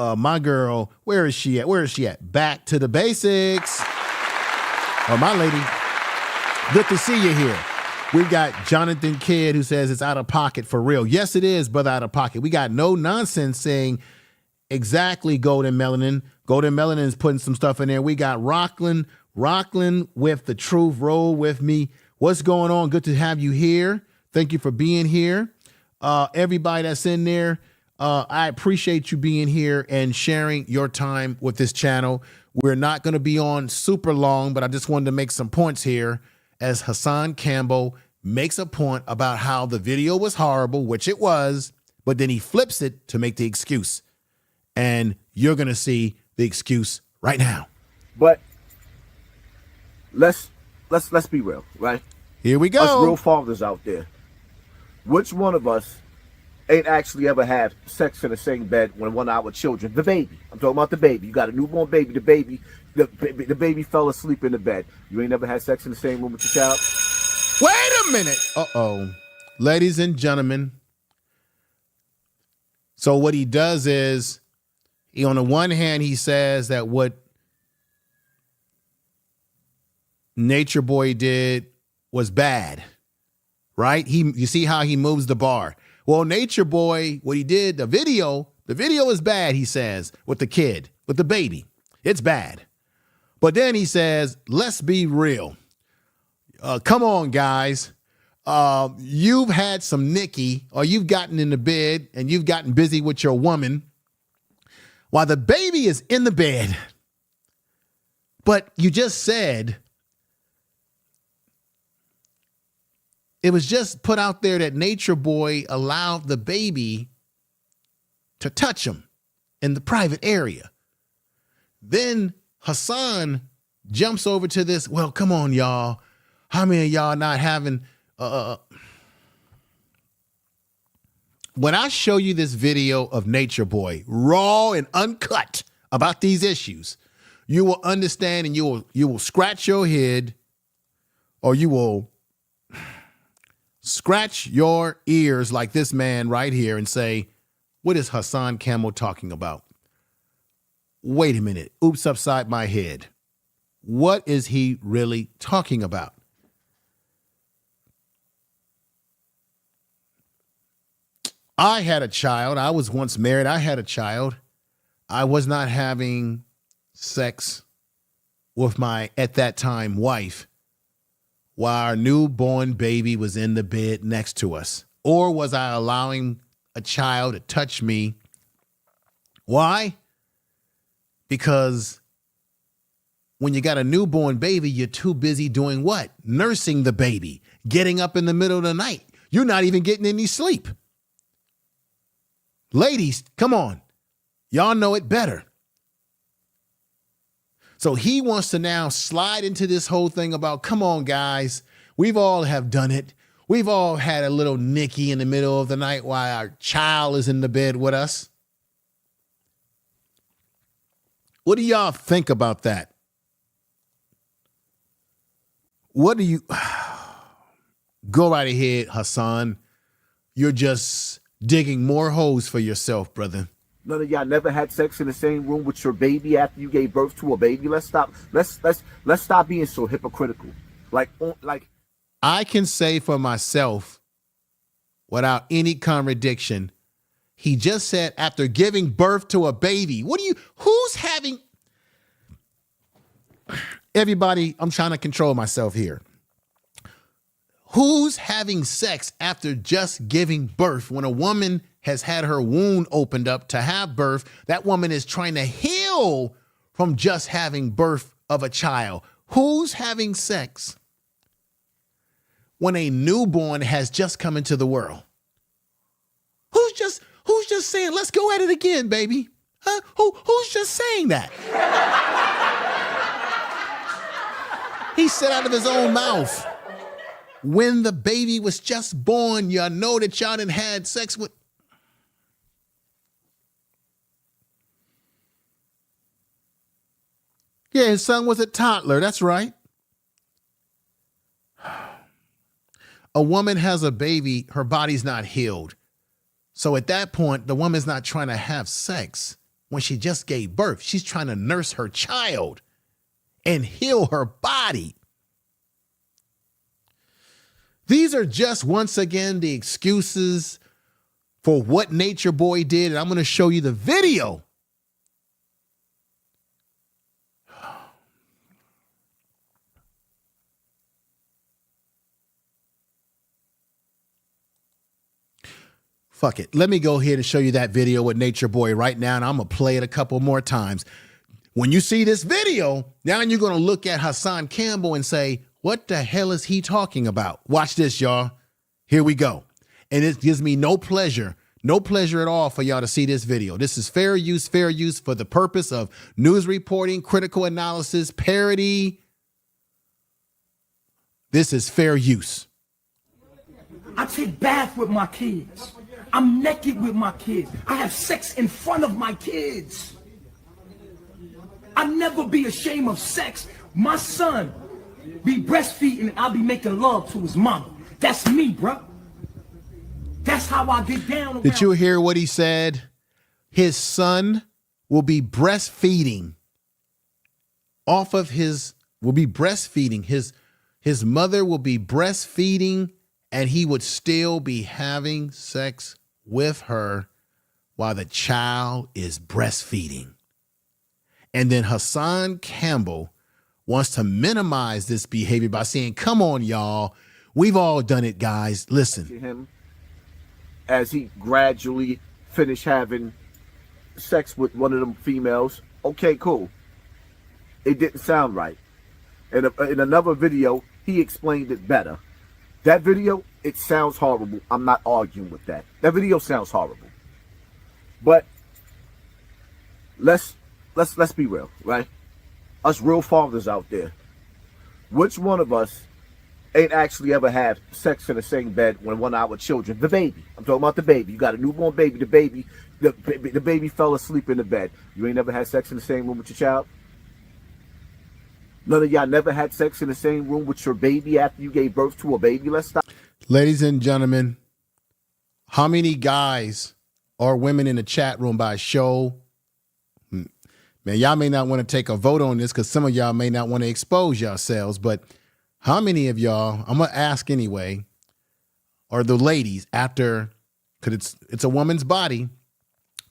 my girl. Where is she at? Back to the basics. Oh, my lady. Good to see you here. We've got Jonathan Kidd who says it's out of pocket for real. Yes, it is, brother, out of pocket. We got no nonsense saying exactly Golden Melanin. Golden Melanin is putting some stuff in there. We got Rockland with the truth. Roll with me. What's going on? Good to have you here. Thank you for being here. Everybody that's in there, I appreciate you being here and sharing your time with this channel. We're not going to be on super long, but I just wanted to make some points here as Hassan Campbell makes a point about how the video was horrible, which it was, but then he flips it to make the excuse. And you're going to see the excuse right now. But let's be real, right? Here we go. Us real fathers out there. Which one of us ain't actually ever had sex in the same bed when one of our children, the baby, I'm talking about the baby. You got a newborn baby, the baby fell asleep in the bed. You ain't never had sex in the same room with your child? Wait a minute. Uh-oh. Ladies and gentlemen. So what he does is, on the one hand, he says that what Nature Boy did was bad, right? You see how he moves the bar. Well, Nature Boy, what he did, the video is bad, he says, with the kid, with the baby. It's bad. But then he says, let's be real. Come on, guys. You've had some Nikki, or you've gotten in the bed and you've gotten busy with your woman while the baby is in the bed. But you just said, it was just put out there that Nature Boy allowed the baby to touch him in the private area. Then Hassan jumps over to this, well, come on, y'all. How many of y'all not having when I show you this video of Nature Boy, raw and uncut about these issues, you will understand, and you will scratch your head, or you will scratch your ears like this man right here and say, what is Hassan Campbell talking about? Wait a minute. Oops, upside my head. What is he really talking about? I had a child. I was once married. I had a child. I was not having sex with my, at that time, wife while our newborn baby was in the bed next to us. Or was I allowing a child to touch me? Why? Because when you got a newborn baby, you're too busy doing what? Nursing the baby, getting up in the middle of the night. You're not even getting any sleep. Ladies, come on. Y'all know it better. So he wants to now slide into this whole thing about, come on, guys. We've all have done it. We've all had a little nicky in the middle of the night while our child is in the bed with us. What do y'all think about that? What do you... Go right ahead, Hassan. You're just digging more holes for yourself, brother. None of y'all never had sex in the same room with your baby after you gave birth to a baby. Let's stop being so hypocritical. Like I can say for myself, without any contradiction, he just said after giving birth to a baby. Who's having... Everybody, I'm trying to control myself here. Who's having sex after just giving birth? When a woman has had her wound opened up to have birth, that woman is trying to heal from just having birth of a child. Who's having sex when a newborn has just come into the world? Who's just saying, let's go at it again, baby? Huh? Who's just saying that? He said out of his own mouth, when the baby was just born, y'all know that y'all done had sex with. Yeah, his son was a toddler. That's right. A woman has a baby, her body's not healed. So at that point, the woman's not trying to have sex when she just gave birth. She's trying to nurse her child and heal her body. These are just, once again, the excuses for what Nature Boy did. And I'm going to show you the video. Fuck it. Let me go ahead and show you that video with Nature Boy right now. And I'm going to play it a couple more times. When you see this video, now you're going to look at Hassan Campbell and say, what the hell is he talking about? Watch this, y'all. Here we go. And it gives me no pleasure at all for y'all to see this video. This is fair use for the purpose of news reporting, critical analysis, parody. This is fair use. I take bath with my kids. I'm naked with my kids. I have sex in front of my kids. I never be ashamed of sex. My son be breastfeeding, I'll be making love to his mama. That's me, bro. That's how I get down. Did you hear what he said? His son will be breastfeeding his mother will be breastfeeding, and he would still be having sex with her while the child is breastfeeding. And then Hassan Campbell wants to minimize this behavior by saying, come on, y'all. We've all done it, guys. Listen. Him as he gradually finished having sex with one of them females. Okay, cool. It didn't sound right. And in another video, he explained it better. That video, it sounds horrible. I'm not arguing with that. That video sounds horrible. But let's be real, right? Us real fathers out there. Which one of us ain't actually ever had sex in the same bed when one of our children, the baby. I'm talking about the baby. You got a newborn baby. The baby fell asleep in the bed. You ain't never had sex in the same room with your child? None of y'all never had sex in the same room with your baby after you gave birth to a baby? Let's stop. Ladies and gentlemen, how many guys or women in the chat room by show? Man, y'all may not want to take a vote on this because some of y'all may not want to expose yourselves, but how many of y'all, I'm going to ask anyway, or the ladies after, because it's a woman's body,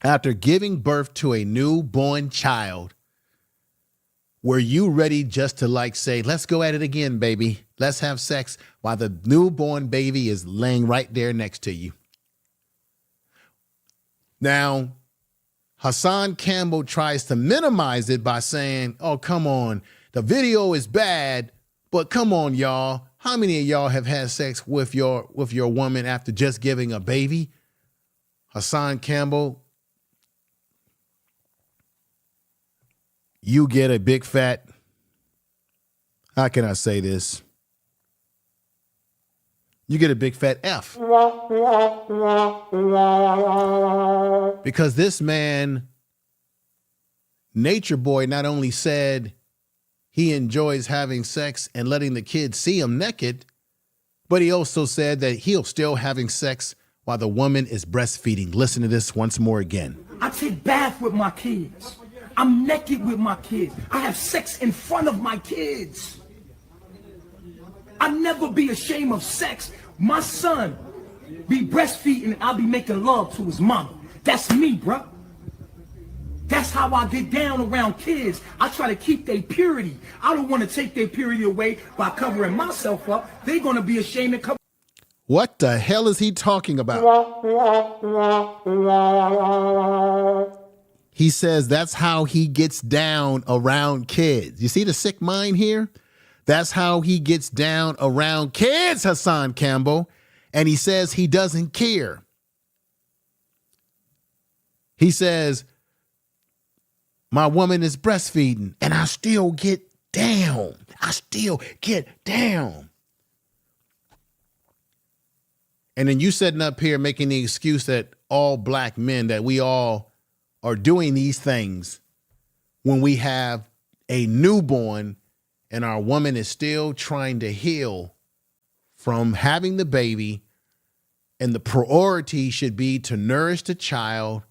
after giving birth to a newborn child, were you ready just to like say, let's go at it again, baby. Let's have sex while the newborn baby is laying right there next to you? Now, Hassan Campbell tries to minimize it by saying, oh, come on, the video is bad, but come on, y'all. How many of y'all have had sex with your woman after just giving a baby? Hassan Campbell, you get a big fat, how can I say this? You get a big fat F. Because this man, Nature Boy, not only said he enjoys having sex and letting the kids see him naked, but he also said that he'll still having sex while the woman is breastfeeding. Listen to this once more again. I take bath with my kids. I'm naked with my kids. I have sex in front of my kids. I never be ashamed of sex. My son be breastfeeding and I'll be making love to his mama. That's me, bro. That's how I get down around kids. I try to keep their purity. I don't want to take their purity away by covering myself up. They're going to be ashamed to cover. What the hell is he talking about? He says that's how he gets down around kids. You see the sick mind here? That's how he gets down around kids, Hassan Campbell. And he says he doesn't care. He says, my woman is breastfeeding and I still get down. I still get down. And then you sitting up here making the excuse that all black men, that we all are doing these things when we have a newborn and our woman is still trying to heal from having the baby, and the priority should be to nourish the child.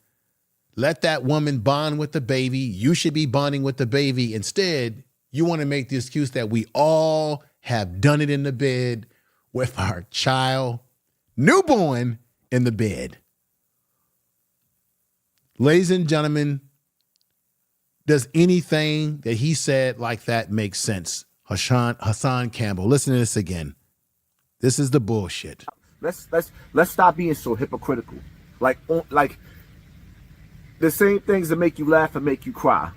Let that woman bond with the baby. You should be bonding with the baby. Instead, you want to make the excuse that we all have done it in the bed with our child, newborn, in the bed. Ladies and gentlemen, does anything that he said like that make sense? Hassan Campbell, listen to this again. This is the bullshit. Let's stop being so hypocritical. Like the same things that make you laugh and make you cry.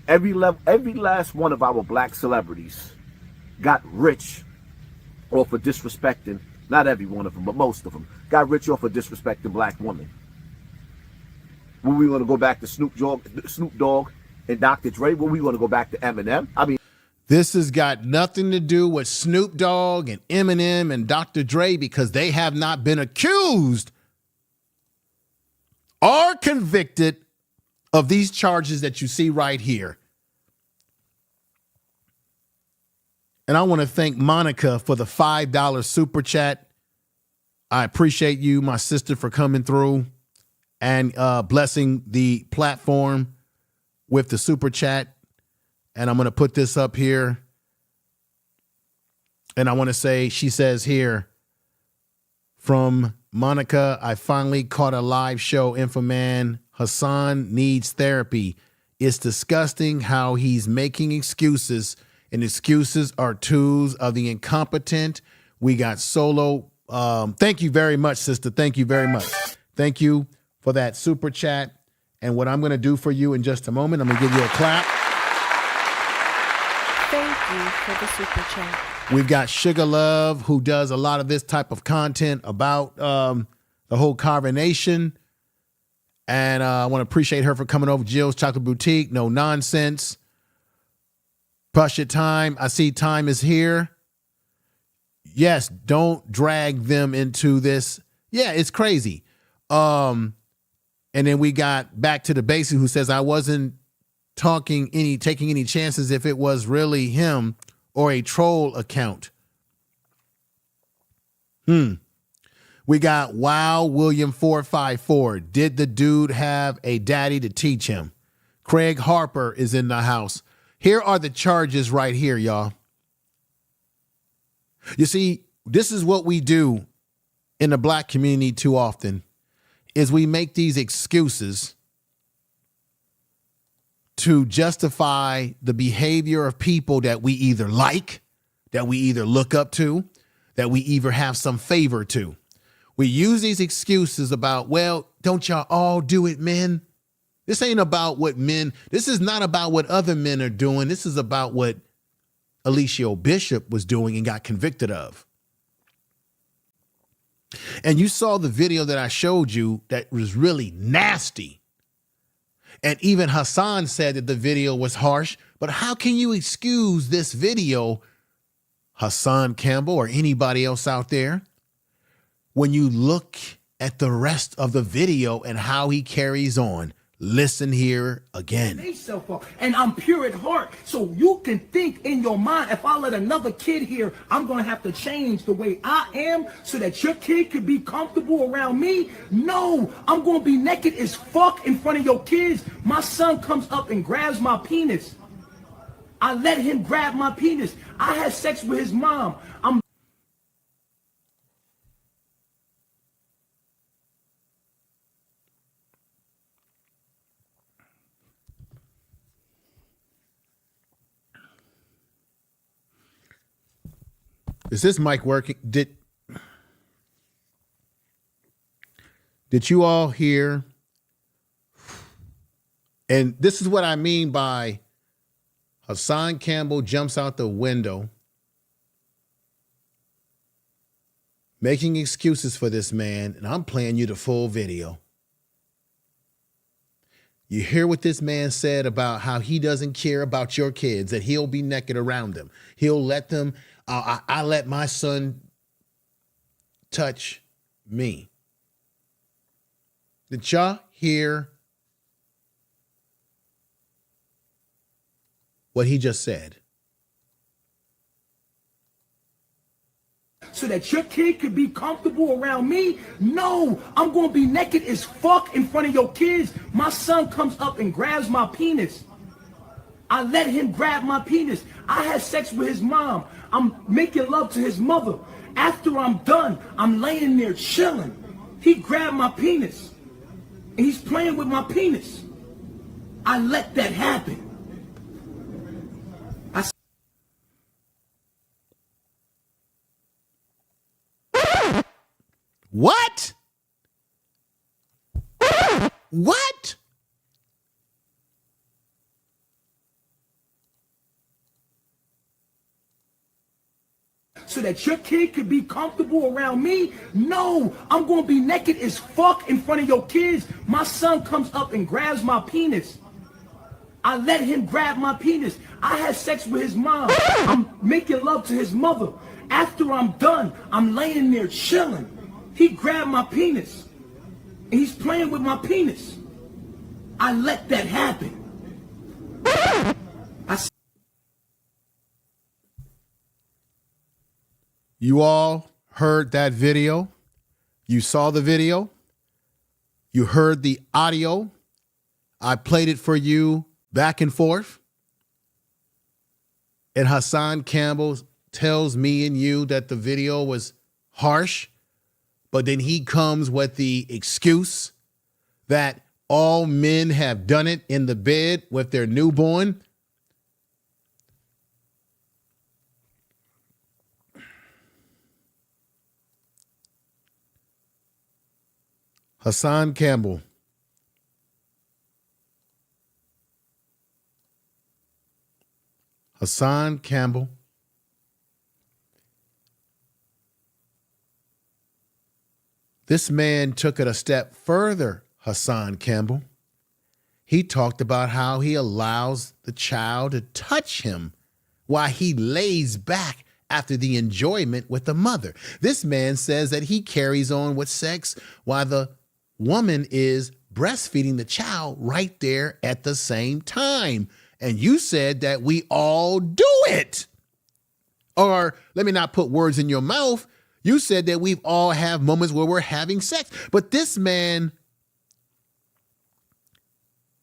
Every last one of our black celebrities got rich off of disrespecting, not every one of them, but most of them, got rich off of disrespecting black women. When we want to go back to Snoop Dogg and Dr. Dre, when we want to go back to Eminem. I mean, this has got nothing to do with Snoop Dogg and Eminem and Dr. Dre, because they have not been accused or convicted of these charges that you see right here. And I want to thank Monica for the $5 super chat. I appreciate you, my sister, for coming through and blessing the platform with the super chat. And I'm going to put this up here. And I want to say, she says here, from Monica, I finally caught a live show. Infoman, Hassan needs therapy. It's disgusting how he's making excuses, and excuses are tools of the incompetent. We got solo. Thank you very much, sister. Thank you very much. Thank you for that super chat. And what I'm going to do for you in just a moment, I'm going to give you a clap. Thank you for the super chat. We've got Sugar Love, who does a lot of this type of content about the whole coronation. And I want to appreciate her for coming over. Jill's Chocolate Boutique, No Nonsense. Push It Time. I see time is here. yes, don't drag them into this. Yeah, it's crazy. And then we got back to the basic who says, I wasn't taking any chances if it was really him or a troll account. We got Wow William 454. Did the dude have a daddy to teach him? Craig Harper is in the house. Here are the charges right here, y'all. You see, this is what we do in the black community too often, is we make these excuses to justify the behavior of people that we either like, that we either look up to, that we either have some favor to. We use these excuses about, well, don't y'all all do it, men? This ain't about what men, this is not about what other men are doing. This is about what Eligio Bishop was doing and got convicted of. And you saw the video that I showed you that was really nasty. And even Hassan said that the video was harsh. But how can you excuse this video, Hassan Campbell or anybody else out there, when you look at the rest of the video and how he carries on? Listen here again. And I'm pure at heart. So you can think in your mind, if I let another kid here, I'm going to have to change the way I am so that your kid could be comfortable around me. No, I'm going to be naked as fuck in front of your kids. My son comes up and grabs my penis. I let him grab my penis. I had sex with his mom. Is this mic working? Did you all hear? And this is what I mean by Hassan Campbell jumps out the window, making excuses for this man, and I'm playing you the full video. You hear what this man said about how he doesn't care about your kids, that he'll be naked around them. He'll let them, I let my son touch me. Did y'all hear what he just said? So that your kid could be comfortable around me? No, I'm going to be naked as fuck in front of your kids. My son comes up and grabs my penis. I let him grab my penis. I had sex with his mom. I'm making love to his mother. After I'm done, I'm laying there chilling. He grabbed my penis. And he's playing with my penis. I let that happen. What? What? So that your kid could be comfortable around me? No, I'm going to be naked as fuck in front of your kids. My son comes up and grabs my penis. I let him grab my penis. I had sex with his mom. I'm making love to his mother. After I'm done, I'm laying there chilling. He grabbed my penis. And he's playing with my penis. I let that happen. You all heard that video. You saw the video. You heard the audio. I played it for you back and forth. And Hassan Campbell tells me and you that the video was harsh, but then he comes with the excuse that all men have done it in the bed with their newborn. Hassan Campbell. Hassan Campbell. This man took it a step further, Hassan Campbell. He talked about how he allows the child to touch him while he lays back after the enjoyment with the mother. This man says that he carries on with sex while the woman is breastfeeding the child right there at the same time. And you said that we all do it. Or let me not put words in your mouth. You said that we've all have moments where we're having sex. But this man,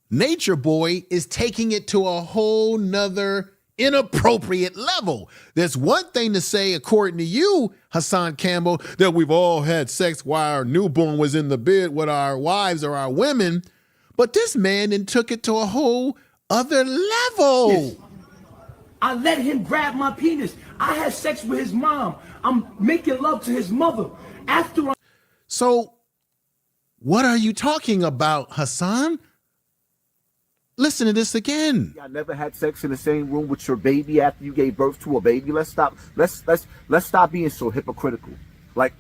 Nature Boy, is taking it to a whole nother inappropriate level. There's one thing to say, according to you, Hassan Campbell, that we've all had sex while our newborn was in the bed with our wives or our women. But this man then took it to a whole other level. Yes. I let him grab my penis. I had sex with his mom. I'm making love to his mother. So what are you talking about, Hassan? Listen to this again. I never had sex in the same room with your baby after you gave birth to a baby. Let's stop. Let's stop being so hypocritical. Like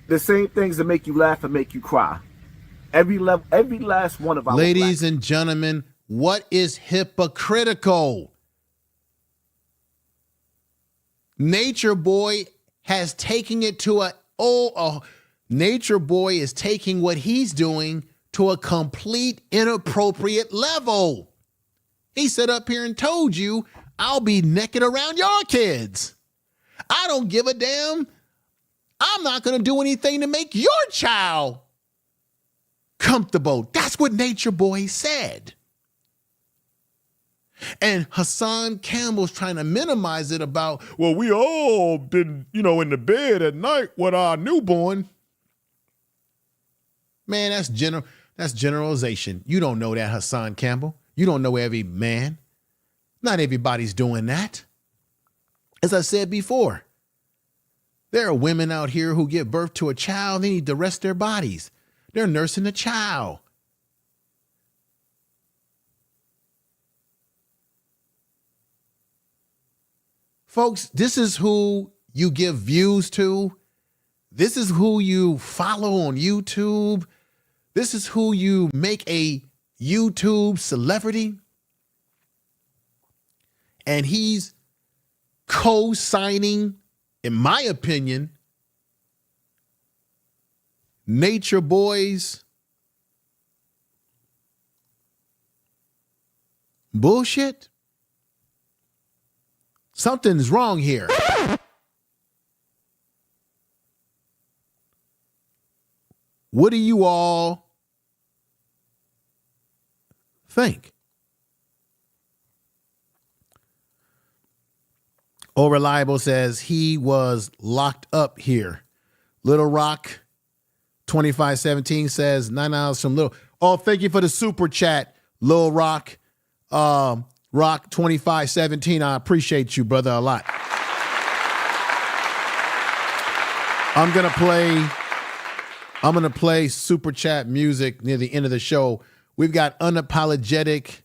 the same things that make you laugh and make you cry. Every last one of our ladies and gentlemen, what is hypocritical? Nature Boy has taken it to Nature Boy is taking what he's doing to a complete inappropriate level. He sat up here and told you, I'll be naked around your kids. I don't give a damn. I'm not going to do anything to make your child comfortable. That's what Nature Boy said. And Hassan Campbell's trying to minimize it about, well, we all been, in the bed at night with our newborn. Man, that's generalization. You don't know that, Hassan Campbell. You don't know every man. Not everybody's doing that. As I said before, there are women out here who give birth to a child. They need to rest their bodies. They're nursing the child. Folks, this is who you give views to. This is who you follow on YouTube. This is who you make a YouTube celebrity. And he's co-signing, in my opinion, Nature Boy's bullshit. Something's wrong here. What do you all think? O Reliable says he was locked up here. Little Rock 2517 says $9 from Little. Oh, thank you for the super chat, Lil Rock. Rock 2517. I appreciate you, brother, a lot. I'm gonna play super chat music near the end of the show. We've got Unapologetic.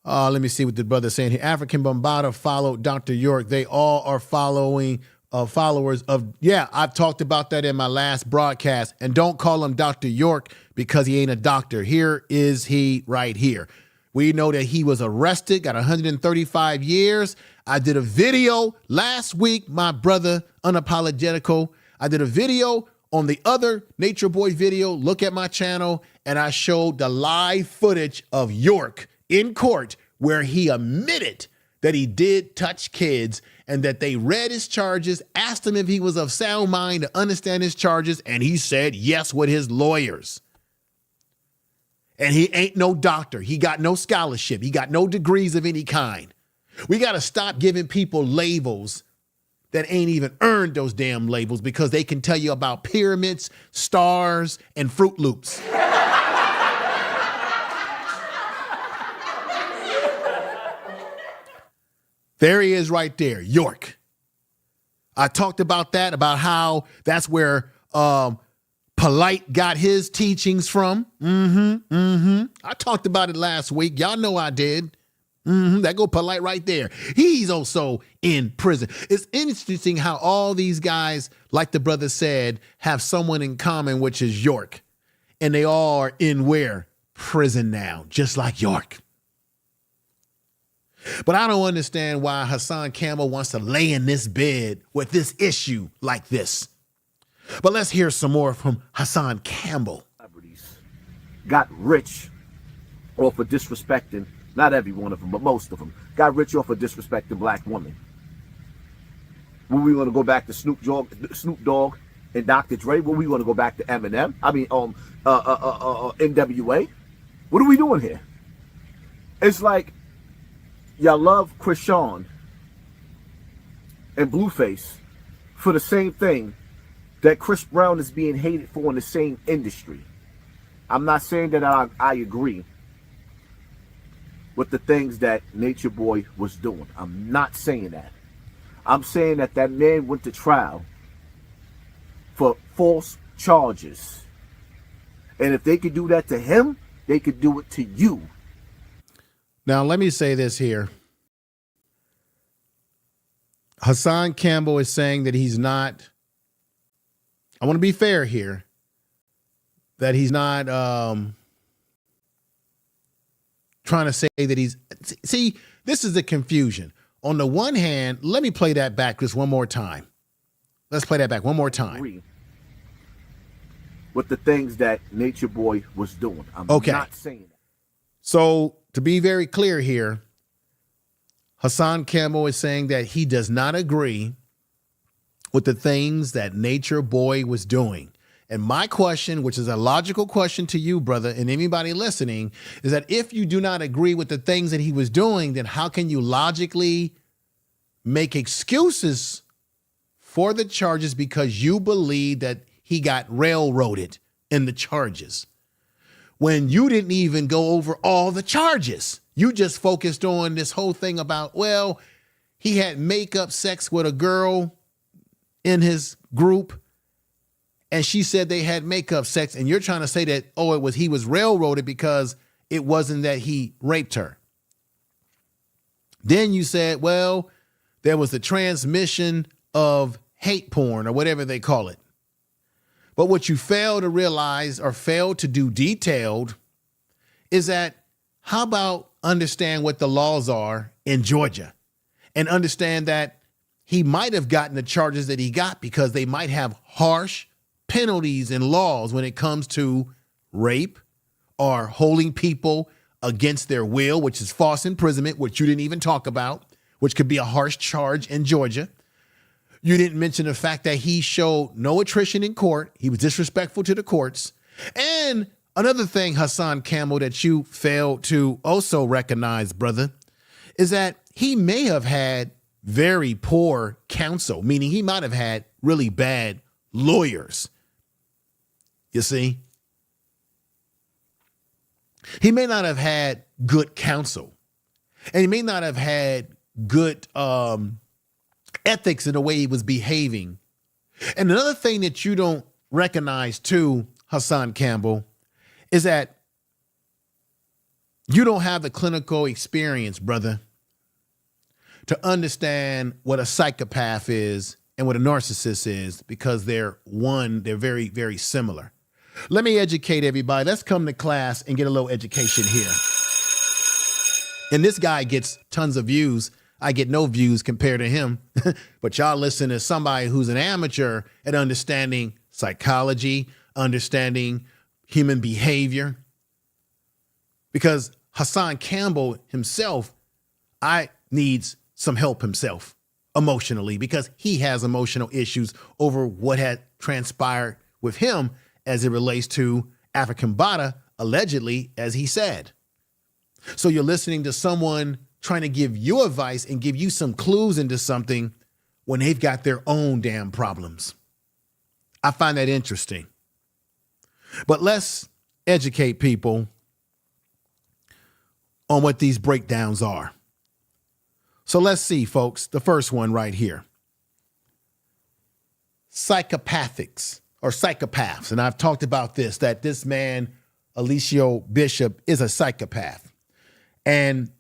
Let me see what the brother's saying here. African Bombada followed Dr. York. They all are followers of, I've talked about that in my last broadcast. And don't call him Dr. York because he ain't a doctor. Here is he right here. We know that he was arrested, got 135 years. I did a video last week, my brother, Unapologetical. I did a video on the other Nature Boy video. Look at my channel. And I showed the live footage of York in court where he admitted that he did touch kids and that they read his charges, asked him if he was of sound mind to understand his charges, and he said yes with his lawyers. And he ain't no doctor. He got no scholarship. He got no degrees of any kind. We got to stop giving people labels that ain't even earned those damn labels because they can tell you about pyramids, stars, and Fruit Loops. There he is right there, York. I talked about that, about how that's where Polite got his teachings from. I talked about it last week. Y'all know I did. That go Polite right there. He's also in prison. It's interesting how all these guys, like the brother said, have someone in common, which is York. And they all are in where? Prison now, just like York. But I don't understand why Hassan Campbell wants to lay in this bed with this issue like this. But let's hear some more from Hassan Campbell. Celebrities got rich off of disrespecting, not every one of them, but most of them, got rich off of disrespecting black women. When we want to go back to Snoop Dogg and Dr. Dre, when we want to go back to Eminem, NWA, what are we doing here? It's like y'all love Krishan and Blueface for the same thing that Chris Brown is being hated for in the same industry. I'm not saying that I agree with the things that Nature Boy was doing. I'm not saying that. I'm saying that that man went to trial for false charges. And if they could do that to him, they could do it to you. Now, let me say this here. Hassan Campbell is saying that he's not, I want to be fair here, that he's not trying to say that he's, see, this is the confusion. On the one hand, let me play that back just one more time. Let's play that back one more time. With the things that Nature Boy was doing. I'm not saying that. So to be very clear here, Hassan Campbell is saying that he does not agree with the things that Nature Boy was doing. And my question, which is a logical question to you, brother, and anybody listening, is that if you do not agree with the things that he was doing, then how can you logically make excuses for the charges because you believe that he got railroaded in the charges when you didn't even go over all the charges? You just focused on this whole thing about, well, he had makeup sex with a girl in his group and she said they had makeup sex, and you're trying to say that, oh, he was railroaded because it wasn't that he raped her. Then you said, well, there was the transmission of hate porn or whatever they call it. But what you fail to realize or fail to do detailed is that how about understand what the laws are in Georgia and understand that he might have gotten the charges that he got because they might have harsh penalties and laws when it comes to rape or holding people against their will, which is false imprisonment, which you didn't even talk about, which could be a harsh charge in Georgia. You didn't mention the fact that he showed no attrition in court. He was disrespectful to the courts. And another thing, Hassan Campbell, that you failed to also recognize, brother, is that he may have had very poor counsel, meaning he might have had really bad lawyers. You see? He may not have had good counsel, and he may not have had good ethics in the way he was behaving. And another thing that you don't recognize too, Hassan Campbell, is that you don't have the clinical experience, brother, to understand what a psychopath is and what a narcissist is, because they're very, very similar. Let me educate everybody. Let's come to class and get a little education here. And this guy gets tons of views. I get no views compared to him. But y'all listen to somebody who's an amateur at understanding psychology, understanding human behavior. Because Hassan Campbell himself, needs some help himself emotionally, because he has emotional issues over what had transpired with him as it relates to African Bada, allegedly, as he said. So you're listening to someone trying to give you advice and give you some clues into something when they've got their own damn problems. I find that interesting. But let's educate people on what these breakdowns are. So let's see, folks, the first one right here. Psychopathics or psychopaths. And I've talked about this, that this man, Eligio Bishop, is a psychopath. And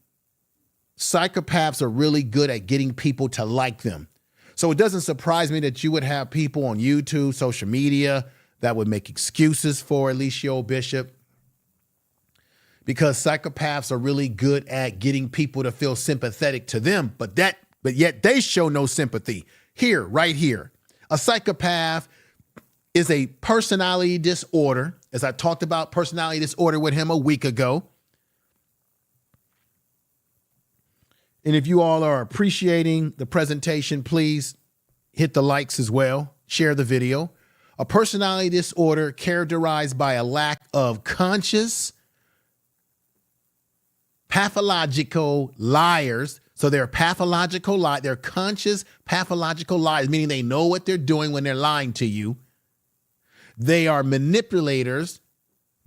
psychopaths are really good at getting people to like them. So it doesn't surprise me that you would have people on YouTube, social media, that would make excuses for Eligio Bishop, because psychopaths are really good at getting people to feel sympathetic to them, but yet they show no sympathy. Here, right here. A psychopath is a personality disorder, as I talked about personality disorder with him a week ago. And if you all are appreciating the presentation, please hit the likes as well. Share the video. A personality disorder characterized by a lack of conscious, pathological liars. So they're pathological lie. They're conscious pathological liars, meaning they know what they're doing when they're lying to you. They are manipulators,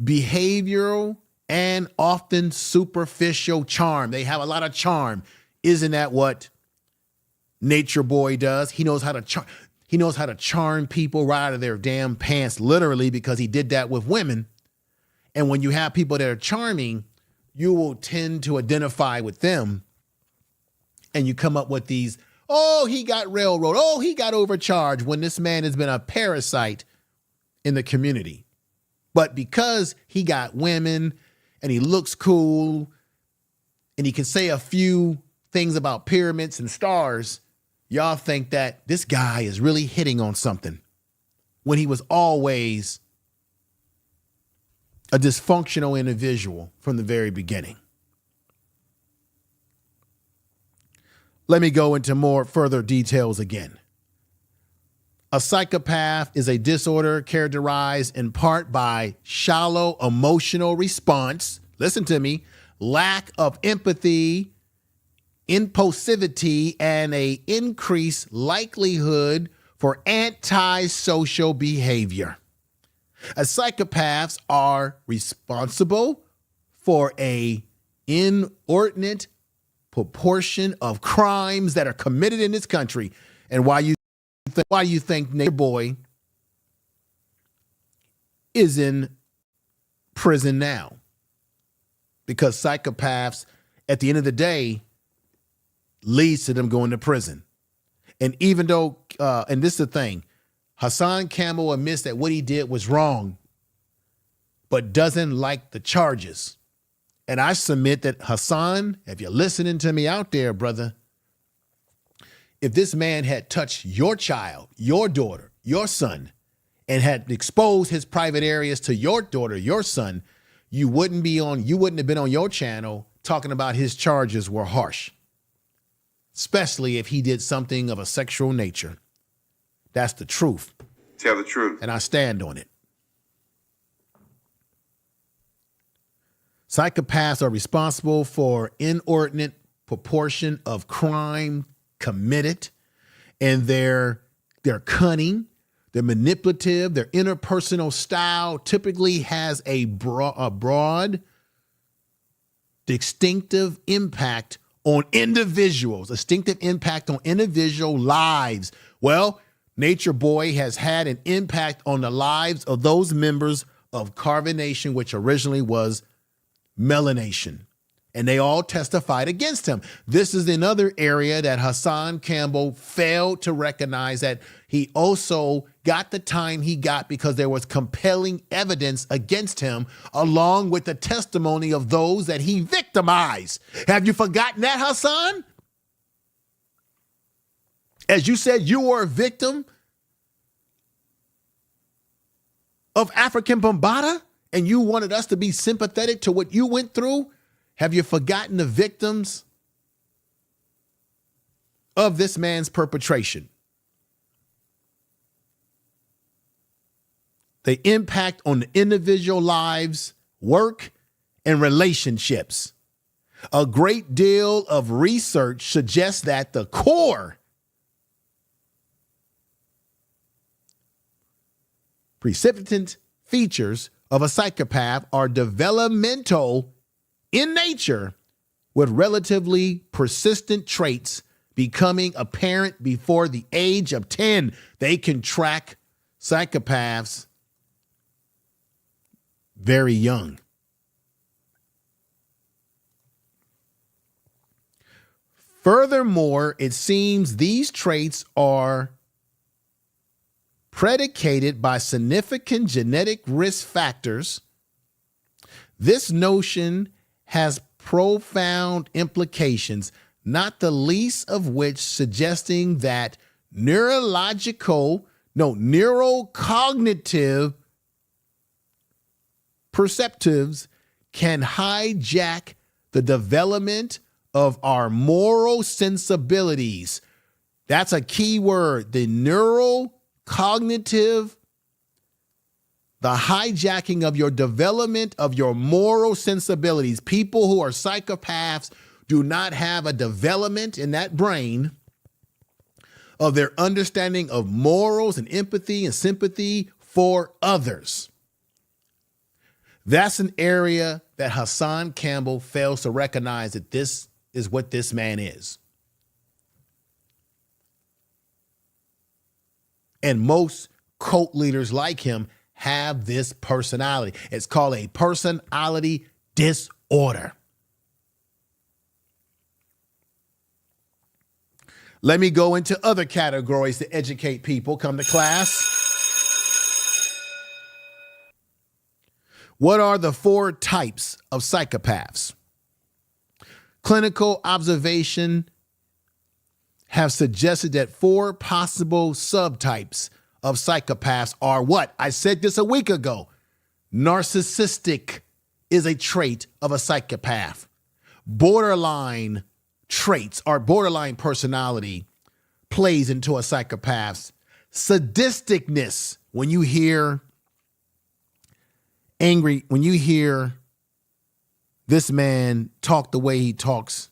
behavioral, and often superficial charm. They have a lot of charm. Isn't that what Nature Boy does? He knows how to charm. He knows how to charm people right out of their damn pants, literally, because he did that with women. And when you have people that are charming, you will tend to identify with them. And you come up with these, oh, he got railroaded. Oh, he got overcharged, when this man has been a parasite in the community. But because he got women and he looks cool and he can say a few things about pyramids and stars, y'all think that this guy is really hitting on something when he was always a dysfunctional individual from the very beginning. Let me go into more further details again. A psychopath is a disorder characterized in part by shallow emotional response. Listen to me. Lack of empathy, impulsivity, and an increased likelihood for antisocial behavior. Psychopaths are responsible for an inordinate proportion of crimes that are committed in this country. And why you think Nature Boy is in prison now? Because psychopaths, at the end of the day, leads to them going to prison. And even though, and this is the thing, Hassan Campbell admits that what he did was wrong, but doesn't like the charges. And I submit that, Hassan, if you're listening to me out there, brother, if this man had touched your child, your daughter, your son, and had exposed his private areas to your daughter, your son, you wouldn't have been on your channel talking about his charges were harsh, especially if he did something of a sexual nature. That's the truth. Tell the truth. And I stand on it. Psychopaths are responsible for inordinate proportion of crime committed, and they're cunning, they're manipulative, their interpersonal style typically has a broad, distinctive impact on individuals, distinctive impact on individual lives. Well, Nature Boy has had an impact on the lives of those members of Carvin Nation, which originally was Melanation, and they all testified against him. This is another area that Hassan Campbell failed to recognize, that he also got the time he got because there was compelling evidence against him, along with the testimony of those that he victimized. Have you forgotten that, Hassan? As you said, you were a victim of African Bombata, and you wanted us to be sympathetic to what you went through. Have you forgotten the victims of this man's perpetration? The impact on the individual lives, work, and relationships. A great deal of research suggests that the core precipitant features of a psychopath are developmental in nature, with relatively persistent traits becoming apparent before the age of 10. They can track psychopaths very young. Furthermore, it seems these traits are predicated by significant genetic risk factors This notion has profound implications, not the least of which suggesting that neurocognitive perceptives can hijack the development of our moral sensibilities. That's a key word, the neurocognitive, the hijacking of your development of your moral sensibilities. People who are psychopaths do not have a development in that brain of their understanding of morals and empathy and sympathy for others. That's an area that Hassan Campbell fails to recognize, that this is what this man is. And most cult leaders like him have this personality. It's called a personality disorder. Let me go into other categories to educate people. Come to class. What are the 4 types of psychopaths? Clinical observation have suggested that 4 possible subtypes of psychopaths are what? I said this a week ago. Narcissistic is a trait of a psychopath. Borderline traits or borderline personality plays into a psychopath's sadisticness. When you hear this man talk the way he talks,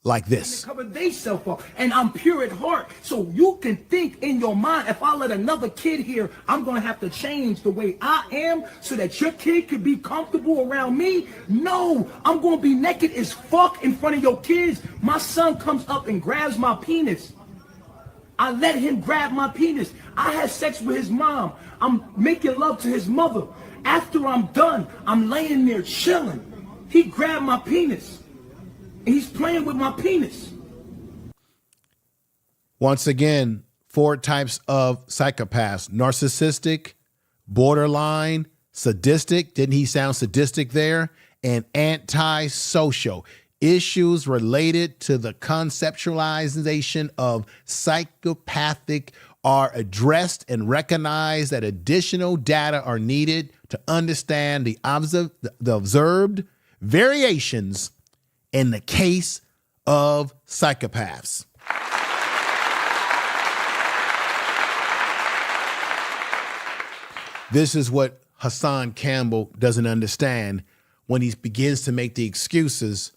like this. Cover they self up, and I'm pure at heart. So you can think in your mind, if I let another kid here, I'm gonna have to change the way I am so that your kid could be comfortable around me. No, I'm gonna be naked as fuck in front of your kids. My son comes up and grabs my penis. I let him grab my penis. I had sex with his mom. I'm making love to his mother. After I'm done, I'm laying there chilling. He grabbed my penis. And he's playing with my penis. Once again, 4 types of psychopaths: narcissistic, borderline, sadistic. Didn't he sound sadistic there? And antisocial. Issues related to the conceptualization of psychopathic are addressed and recognized that additional data are needed to understand the observed variations in the case of psychopaths. This is what Hassan Campbell doesn't understand when he begins to make the excuses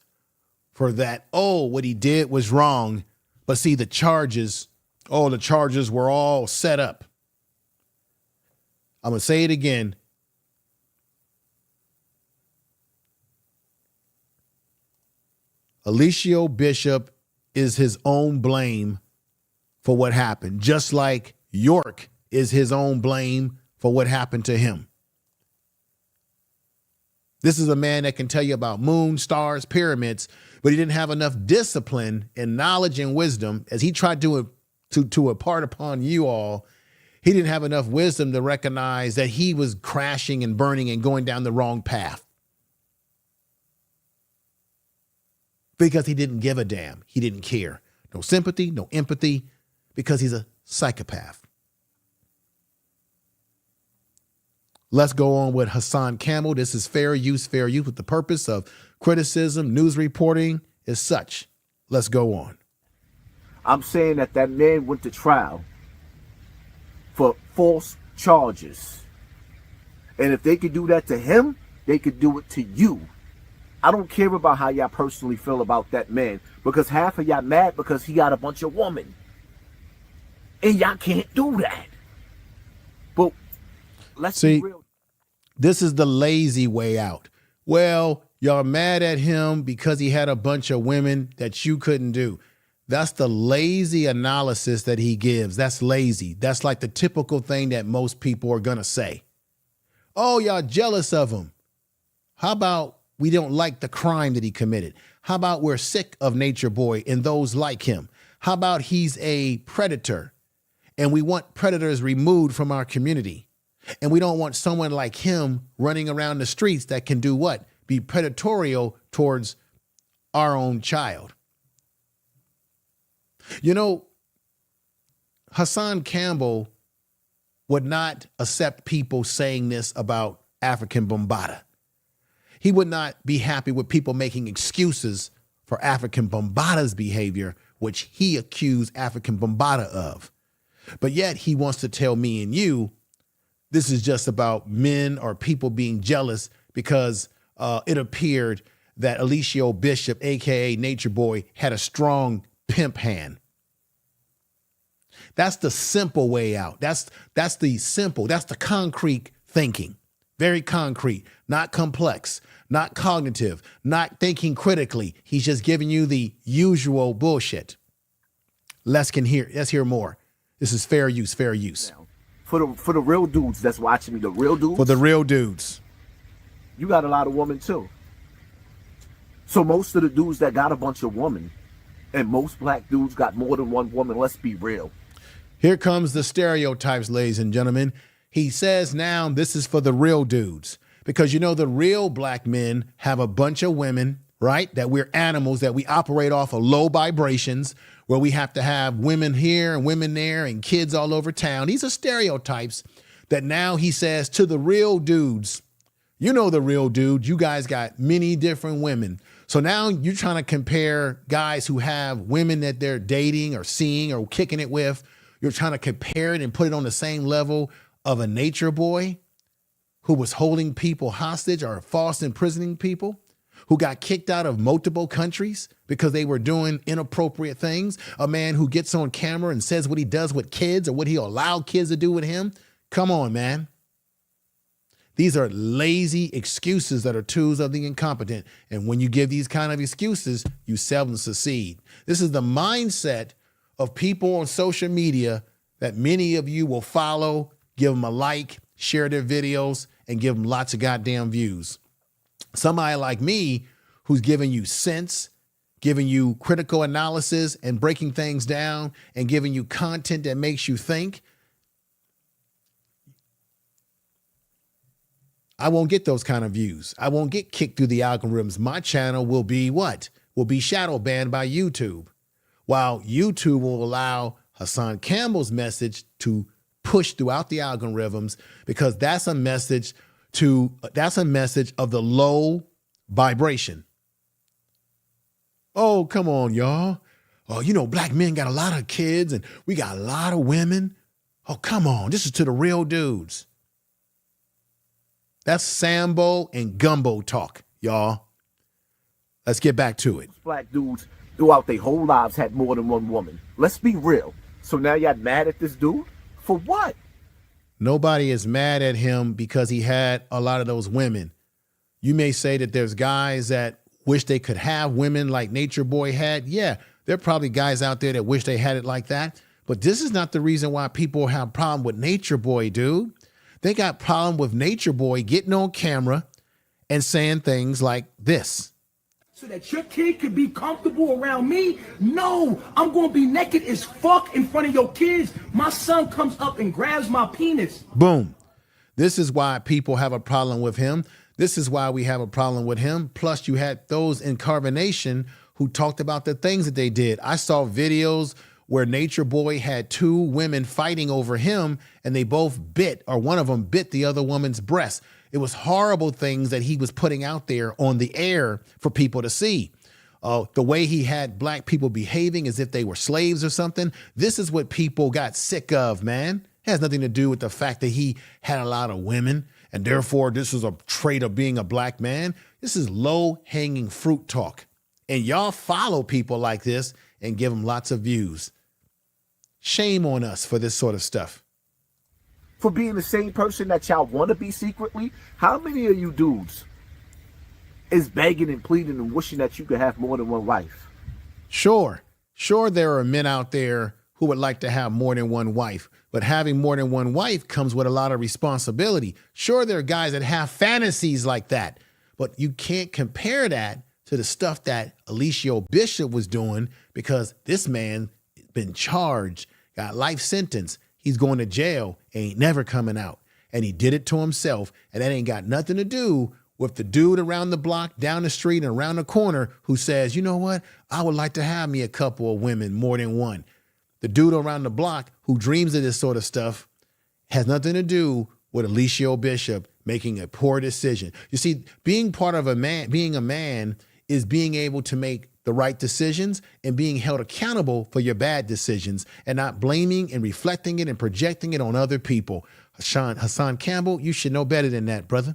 for that. Oh, what he did was wrong. But see, the charges were all set up. I'm going to say it again. Eligio Bishop is his own blame for what happened, just like York is his own blame for what happened to him. This is a man that can tell you about moon, stars, pyramids, but he didn't have enough discipline and knowledge and wisdom as he tried to impart upon you all. He didn't have enough wisdom to recognize that he was crashing and burning and going down the wrong path. Because he didn't give a damn. He didn't care. No sympathy, no empathy, because he's a psychopath. Let's go on with Hassan Campbell. This is fair use with the purpose of criticism, news reporting as such. Let's go on. I'm saying that man went to trial for false charges. And if they could do that to him, they could do it to you. I don't care about how y'all personally feel about that man, because half of y'all mad because he got a bunch of women. And y'all can't do that. But let's be real. This is the lazy way out. Well, y'all mad at him because he had a bunch of women that you couldn't do. That's the lazy analysis that he gives. That's lazy. That's like the typical thing that most people are going to say. Oh, y'all jealous of him. How about we don't like the crime that he committed? How about we're sick of Nature Boy and those like him? How about he's a predator and we want predators removed from our community? And we don't want someone like him running around the streets that can do what? Be predatorial towards our own child. You know, Hassan Campbell would not accept people saying this about African Bambaataa. He would not be happy with people making excuses for African Bambaataa's behavior, which he accused African Bambaataa of. But yet he wants to tell me and you, this is just about men or people being jealous because it appeared that Eligio Bishop, a.k.a. Nature Boy, had a strong pimp hand. That's the simple way out. That's the concrete thinking. Very concrete, not complex, not cognitive, not thinking critically. He's just giving you the usual bullshit. Let's hear more. This is fair use. For the real dudes that's watching me, the real dudes. For the real dudes. You got a lot of women too. So most of the dudes that got a bunch of women, and most black dudes got more than one woman, let's be real. Here comes the stereotypes, ladies and gentlemen. He says now this is for the real dudes. Because, you know, the real black men have a bunch of women, right? That we're animals, that we operate off of low vibrations, where we have to have women here and women there and kids all over town. These are stereotypes that now he says to the real dudes, you know, the real dude, you guys got many different women. So now you're trying to compare guys who have women that they're dating or seeing or kicking it with. You're trying to compare it and put it on the same level of a nature boy who was holding people hostage or false imprisoning people, who got kicked out of multiple countries because they were doing inappropriate things, a man who gets on camera and says what he does with kids or what he allowed kids to do with him. Come on, man. These are lazy excuses that are tools of the incompetent. And when you give these kind of excuses, you seldom succeed. This is the mindset of people on social media that many of you will follow, give them a like, share their videos, and give them lots of goddamn views. Somebody like me who's giving you sense, giving you critical analysis and breaking things down and giving you content that makes you think, I won't get those kind of views. I won't get kicked through the algorithms. My channel will be what? Will be shadow banned by YouTube. While YouTube will allow Hassan Campbell's message to push throughout the algorithms, because that's a message of the low vibration. Oh, come on, y'all. Oh, you know, black men got a lot of kids and we got a lot of women. Oh, come on. This is to the real dudes. That's Sambo and gumbo talk, y'all. Let's get back to it. Black dudes throughout their whole lives had more than one woman. Let's be real. So now y'all mad at this dude? For what? Nobody is mad at him because he had a lot of those women. You may say that there's guys that wish they could have women like Nature Boy had. Yeah, there are probably guys out there that wish they had it like that. But this is not the reason why people have a problem with Nature Boy, dude. They got problem with Nature Boy getting on camera and saying things like this. So that your kid could be comfortable around me? No, I'm going to be naked as fuck in front of your kids. My son comes up and grabs my penis. Boom. This is why people have a problem with him. This is why we have a problem with him. Plus, you had those in Carbonation who talked about the things that they did. I saw videos where Nature Boy had two women fighting over him, and they both bit, or one of them bit the other woman's breast. It was horrible things that he was putting out there on the air for people to see. The way he had black people behaving as if they were slaves or something. This is what people got sick of, man. It has nothing to do with the fact that he had a lot of women, and therefore this is a trait of being a black man. This is low-hanging fruit talk. And y'all follow people like this and give them lots of views. Shame on us for this sort of stuff. For being the same person that y'all want to be secretly? How many of you dudes is begging and pleading and wishing that you could have more than one wife? Sure there are men out there who would like to have more than one wife, but having more than one wife comes with a lot of responsibility. Sure, there are guys that have fantasies like that, but you can't compare that to the stuff that Eligio Bishop was doing, because this man been charged, got life sentence. He's going to jail, ain't never coming out. and he did it to himself. And that ain't got nothing to do with the dude around the block, down the street, and around the corner who says, you know what? I would like to have me a couple of women, more than one. The dude around the block who dreams of this sort of stuff has nothing to do with Eligio Bishop making a poor decision. You see, being part of being a man is being able to make the right decisions and being held accountable for your bad decisions and not blaming and reflecting it and projecting it on other people. Hassan Campbell, you should know better than that, brother.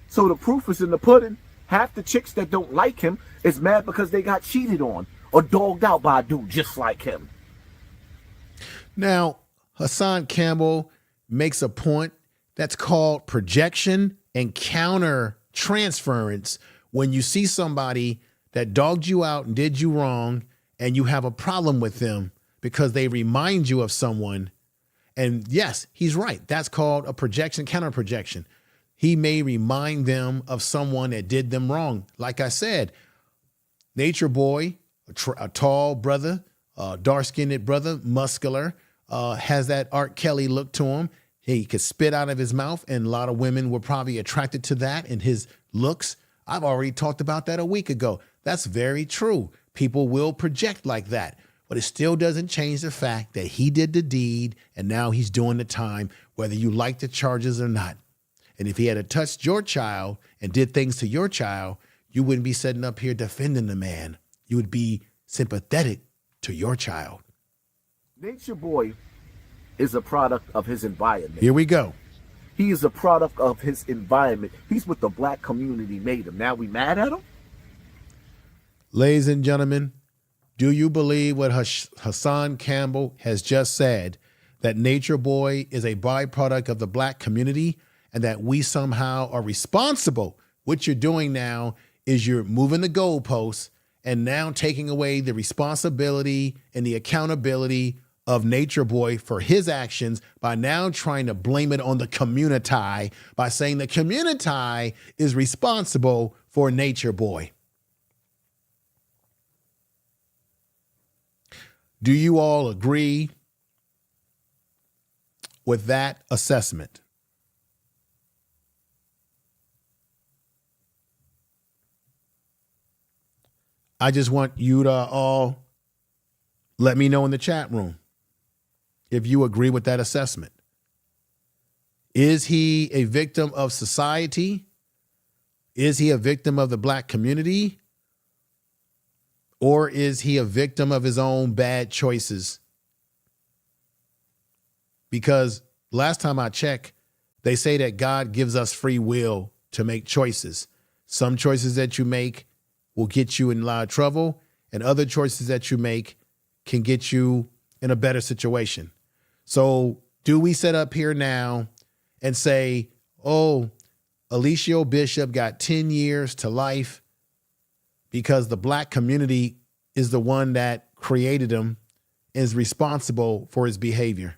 So the proof is in the pudding. Half the chicks that don't like him is mad because they got cheated on or dogged out by a dude just like him. Now, Hassan Campbell makes a point that's called projection and counter transference. When you see somebody that dogged you out and did you wrong and you have a problem with them because they remind you of someone. And yes, he's right. That's called a projection, counter projection. He may remind them of someone that did them wrong. Like I said, Nature Boy, a tall brother, dark-skinned brother, muscular, has that R. Kelly look to him. He could spit out of his mouth, and a lot of women were probably attracted to that and his looks. I've already talked about that a week ago. That's very true. People will project like that, but it still doesn't change the fact that he did the deed and now he's doing the time, whether you like the charges or not. And if he had touched your child and did things to your child, you wouldn't be sitting up here defending the man. You would be sympathetic to your child. Nature Boy is a product of his environment. Here we go. He is a product of his environment. He's what the black community made him. Now we mad at him? Ladies and gentlemen, do you believe what Hassan Campbell has just said, that Nature Boy is a byproduct of the black community and that we somehow are responsible? What you're doing now is you're moving the goalposts and now taking away the responsibility and the accountability of Nature Boy for his actions by now trying to blame it on the community by saying the community is responsible for Nature Boy. Do you all agree with that assessment? I just want you to all let me know in the chat room if you agree with that assessment. Is he a victim of society? Is he a victim of the black community? Or is he a victim of his own bad choices? Because last time I checked, they say that God gives us free will to make choices. Some choices that you make will get you in a lot of trouble, and other choices that you make can get you in a better situation. So do we sit up here now and say, oh, Eligio Bishop got 10 years to life because the black community is the one that created him and is responsible for his behavior?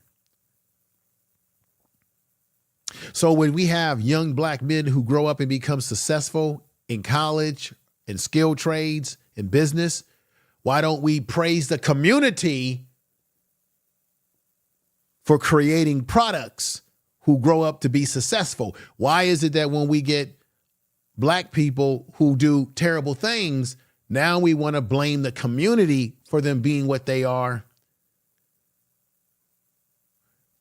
So when we have young black men who grow up and become successful in college, in skilled trades, in business, why don't we praise the community for creating products who grow up to be successful? Why is it that when we get black people who do terrible things, now we want to blame the community for them being what they are?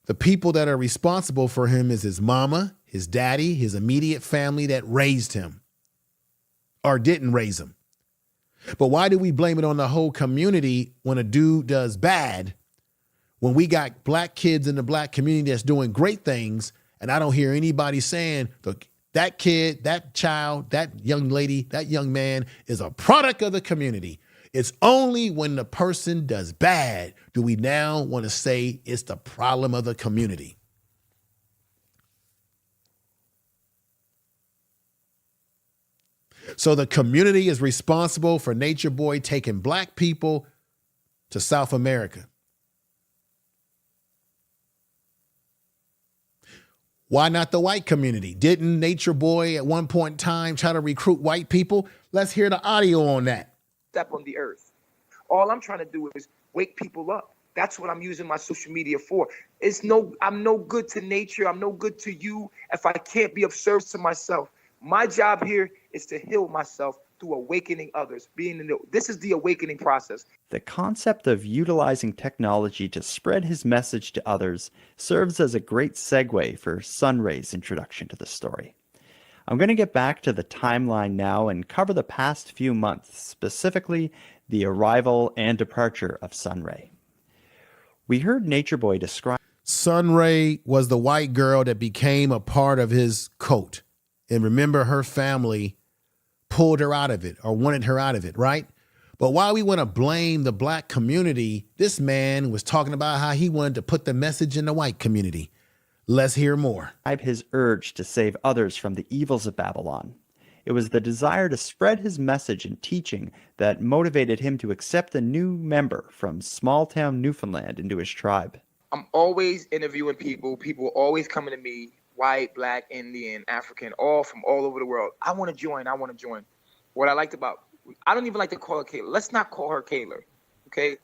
The people that are responsible for him is his mama, his daddy, his immediate family that raised him or didn't raise him. But why do we blame it on the whole community when a dude does bad, when we got black kids in the black community that's doing great things, and I don't hear anybody saying, look, that kid, that child, that young lady, that young man is a product of the community. It's only when the person does bad do we now want to say it's the problem of the community. So the community is responsible for Nature Boy taking black people to South America. Why not the white community? Didn't Nature Boy at one point in time try to recruit white people? Let's hear the audio on that. Step on the earth. All I'm trying to do is wake people up. That's what I'm using my social media for. I'm no good to nature. I'm no good to you if I can't be of service to myself. My job here is to heal myself through awakening others. This is the awakening process. The concept of utilizing technology to spread his message to others serves as a great segue for Sunray's introduction to the story. I'm going to get back to the timeline now and cover the past few months, specifically the arrival and departure of Sunray. We heard Nature Boy describe Sunray was the white girl that became a part of his cult. And remember, her family pulled her out of it or wanted her out of it, right? But while we want to blame the black community, this man was talking about how he wanted to put the message in the white community. Let's hear more. His urge to save others from the evils of Babylon. It was the desire to spread his message and teaching that motivated him to accept a new member from small-town Newfoundland into his tribe. I'm always interviewing people. People always coming to me, white, black, Indian, African, all from all over the world. I want to join. What I liked about, I don't even like to call her Kayla. Let's not call her Kayla, okay?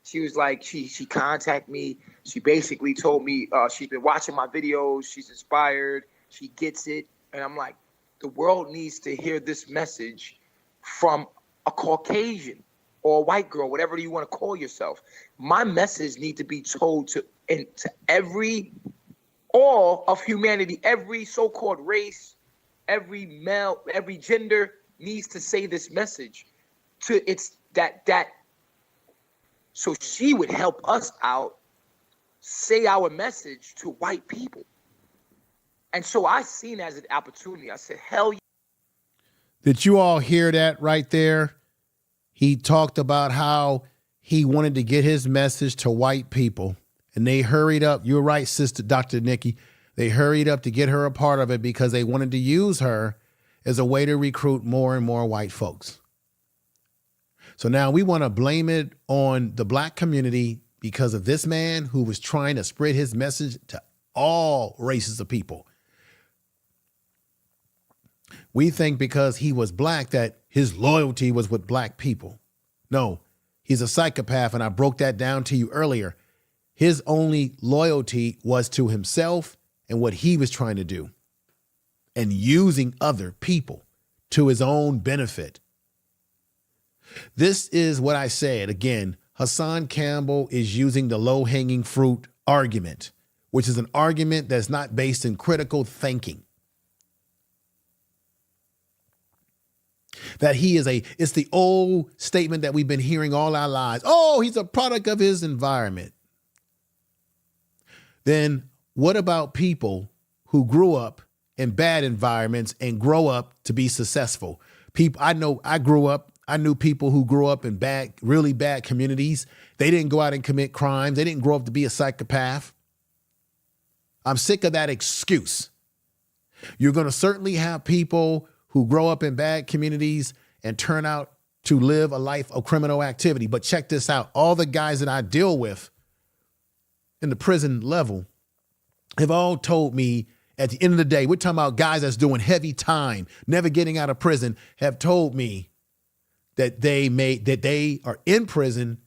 She was like, she contacted me. She basically told me she's been watching my videos. She's inspired. She gets it. And I'm like, the world needs to hear this message from a Caucasian or a white girl, whatever you want to call yourself. My message needs to be told to all of humanity, every so-called race, every male, every gender needs to say this message. So she would help us out, say our message to white people. And so I seen it as an opportunity. I said, hell yeah. Did you all hear that right there? He talked about how he wanted to get his message to white people. And they hurried up. You're right, Sister Dr. Nikki. They hurried up to get her a part of it because they wanted to use her as a way to recruit more and more white folks. So now we want to blame it on the black community because of this man who was trying to spread his message to all races of people. We think because he was black that his loyalty was with black people. No, he's a psychopath, and I broke that down to you earlier. His only loyalty was to himself and what he was trying to do and using other people to his own benefit. This is what I said. Again, Hassan Campbell is using the low-hanging fruit argument, which is an argument that's not based in critical thinking. That it's the old statement that we've been hearing all our lives. Oh, he's a product of his environment. Then what about people who grew up in bad environments and grow up to be successful? People, I knew people who grew up in really bad communities. They didn't go out and commit crimes. They didn't grow up to be a psychopath. I'm sick of that excuse. You're going to certainly have people who grow up in bad communities and turn out to live a life of criminal activity. But check this out. All the guys that I deal with in the prison level have all told me at the end of the day, we're talking about guys that's doing heavy time, never getting out of prison, have told me that they are in prison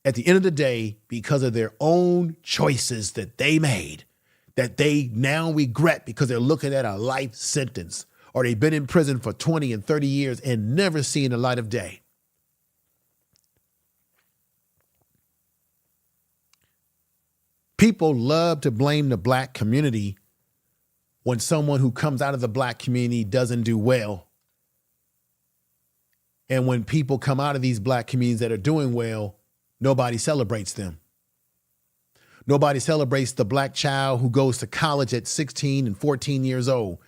at the end of the day because of their own choices that they made, that they now regret because they're looking at a life sentence, or they've been in prison for 20 and 30 years and never seen the light of day. People love to blame the black community when someone who comes out of the black community doesn't do well. And when people come out of these black communities that are doing well, nobody celebrates them. Nobody celebrates the black child who goes to college at 16 and 14 years old.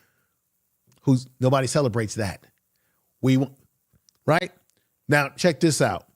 Nobody celebrates that. Right? Now, check this out.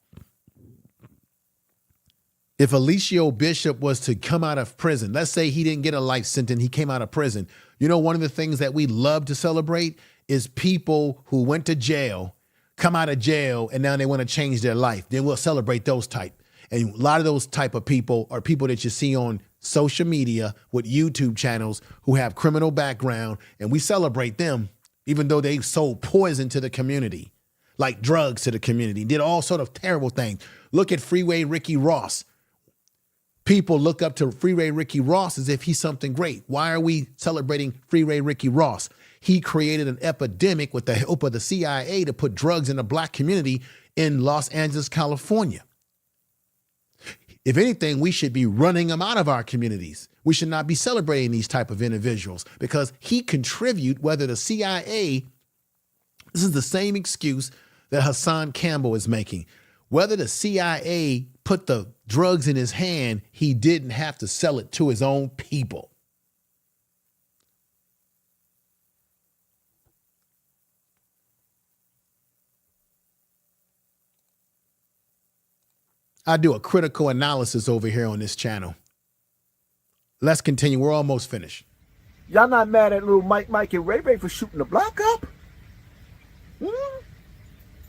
If Eligio Bishop was to come out of prison, let's say he didn't get a life sentence, he came out of prison. You know, one of the things that we love to celebrate is people who went to jail, come out of jail, and now they want to change their life. Then we'll celebrate those type. And a lot of those type of people are people that you see on social media with YouTube channels who have criminal background, and we celebrate them even though they sold poison to the community, like drugs to the community, did all sort of terrible things. Look at Freeway Ricky Ross. People look up to Freeway Ricky Ross as if he's something great. Why are we celebrating Freeway Ricky Ross? He created an epidemic with the help of the CIA to put drugs in the black community in Los Angeles, California. If anything, we should be running them out of our communities. We should not be celebrating these type of individuals because he contribute, whether the CIA, this is the same excuse that Hassan Campbell is making. Whether the CIA put the drugs in his hand, he didn't have to sell it to his own people. I do a critical analysis over here on this channel. Let's continue. We're almost finished. Y'all not mad at little Mike and Ray Ray for shooting the block up?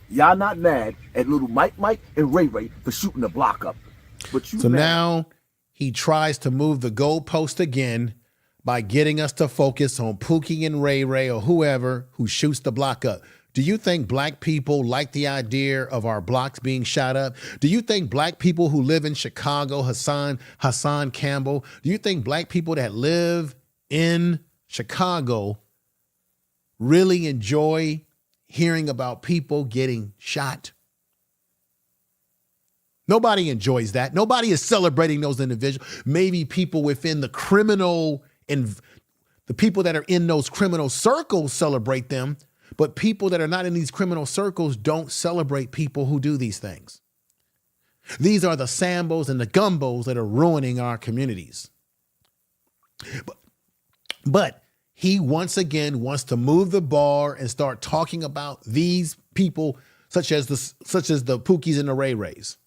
Y'all not mad at little Mike and Ray Ray for shooting the block up. But you so mad. Now he tries to move the goalpost again by getting us to focus on Pookie and Ray Ray or whoever who shoots the block up. Do you think black people like the idea of our blocks being shot up? Do you think black people who live in Chicago, Hassan Campbell, do you think black people that live in Chicago really enjoy hearing about people getting shot? Nobody enjoys that. Nobody is celebrating those individuals. Maybe people within the criminal and the people that are in those criminal circles celebrate them. But people that are not in these criminal circles don't celebrate people who do these things. These are the Sambos and the Gumbos that are ruining our communities. But he once again wants to move the bar and start talking about these people such as the Pookies and the Ray Rays.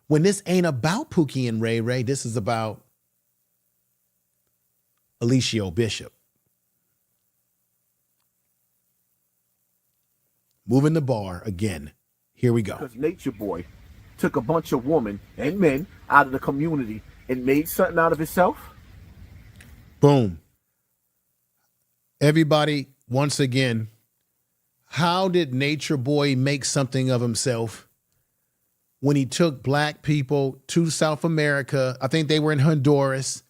When this ain't about Pookie and Ray Ray, this is about Eligio Bishop. Moving the bar again. Here we go. Because Nature Boy took a bunch of women and men out of the community and made something out of himself. Boom. Everybody, once again, how did Nature Boy make something of himself when he took black people to South America? I think they were in Honduras,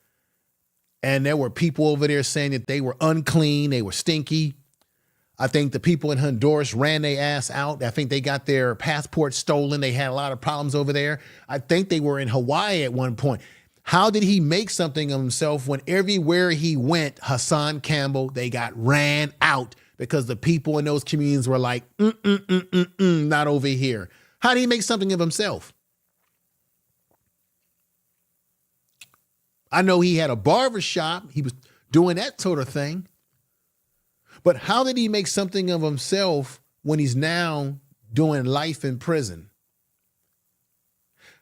and there were people over there saying that they were unclean, they were stinky. I think the people in Honduras ran their ass out. I think they got their passports stolen. They had a lot of problems over there. I think they were in Hawaii at one point. How did he make something of himself when everywhere he went, Hassan Campbell, they got ran out because the people in those communities were like, not over here. How did he make something of himself? I know he had a barber shop. He was doing that sort of thing. But how did he make something of himself when he's now doing life in prison?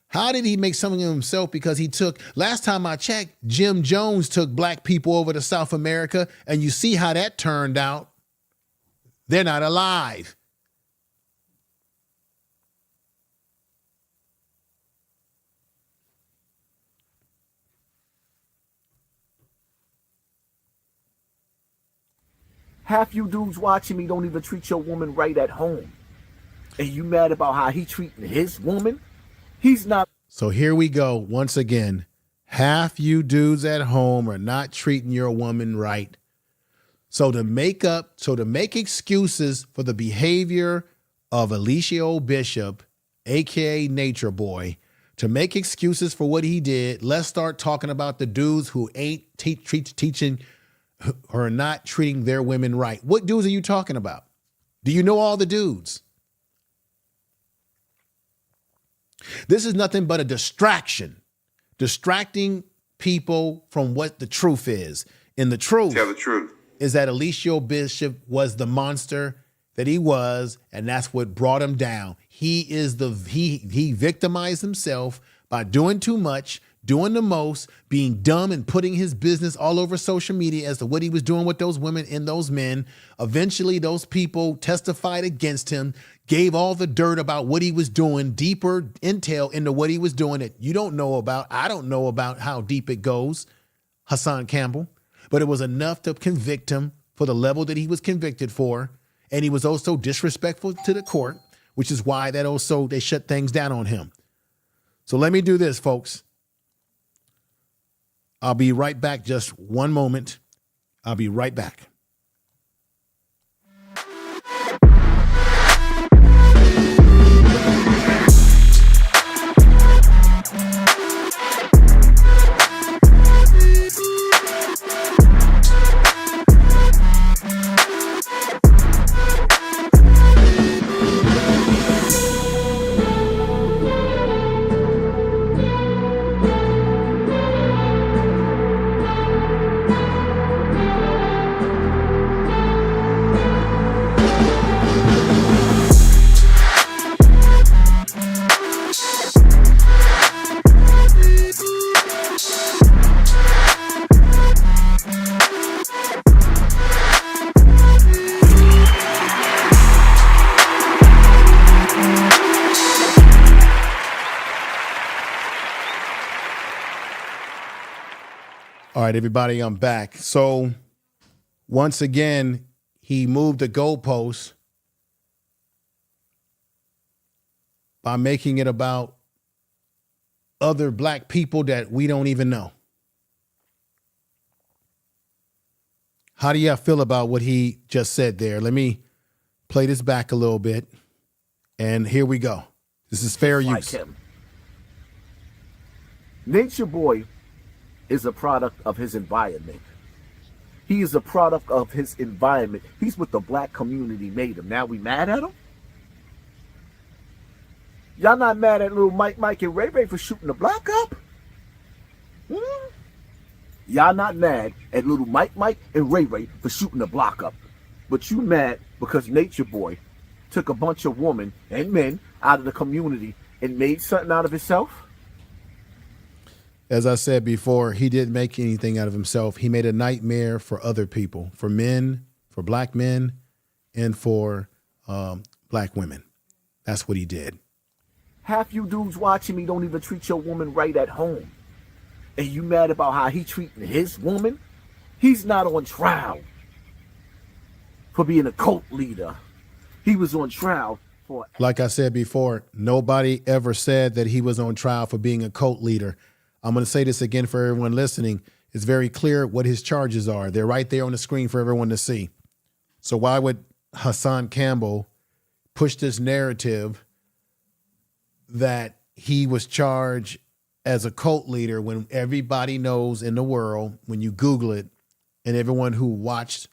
How did he make something of himself? Because he took, last time I checked, Jim Jones took black people over to South America, and you see how that turned out. They're not alive. Half you dudes watching me don't even treat your woman right at home. And you mad about how he treating his woman? He's not. So here we go. Once again, half you dudes at home are not treating your woman right. So to make excuses for the behavior of Eligio Bishop, AKA Nature Boy, to make excuses for what he did, let's start talking about the dudes who ain't teaching or not treating their women right. What dudes are you talking about? Do you know all the dudes? This is nothing but a distraction, distracting people from what the truth is. And the truth, Tell the truth is that Eligio Bishop was the monster that he was, and that's what brought him down. He victimized himself by doing too much, doing the most, being dumb and putting his business all over social media as to what he was doing with those women and those men. Eventually, those people testified against him, gave all the dirt about what he was doing, deeper intel into what he was doing that you don't know about. I don't know about how deep it goes, Hassan Campbell, but it was enough to convict him for the level that he was convicted for. And he was also disrespectful to the court, which is why they shut things down on him. So let me do this, folks. I'll be right back. Just one moment. I'll be right back. All right, everybody, I'm back. So once again, he moved the goalposts by making it about other black people that we don't even know. How do y'all feel about what he just said there? Let me play this back a little bit. And here we go. This is fair use. Him. Nature Boy is a product of his environment. He is a product of his environment. He's what the black community made him. Now we mad at him? Y'all not mad at little Mike and Ray Ray for shooting the block up? Y'all not mad at little Mike and Ray Ray for shooting the block up. But you mad because Nature Boy took a bunch of women and men out of the community and made something out of himself? As I said before, he didn't make anything out of himself. He made a nightmare for other people, for men, for black men, and for black women. That's what he did. Half you dudes watching me don't even treat your woman right at home. And you mad about how he treating his woman? He's not on trial for being a cult leader. He was on trial for... Like I said before, nobody ever said that he was on trial for being a cult leader. I'm going to say this again for everyone listening. It's very clear what his charges are. They're right there on the screen for everyone to see. So why would Hassan Campbell push this narrative that he was charged as a cult leader when everybody knows in the world, when you Google it, and everyone who watched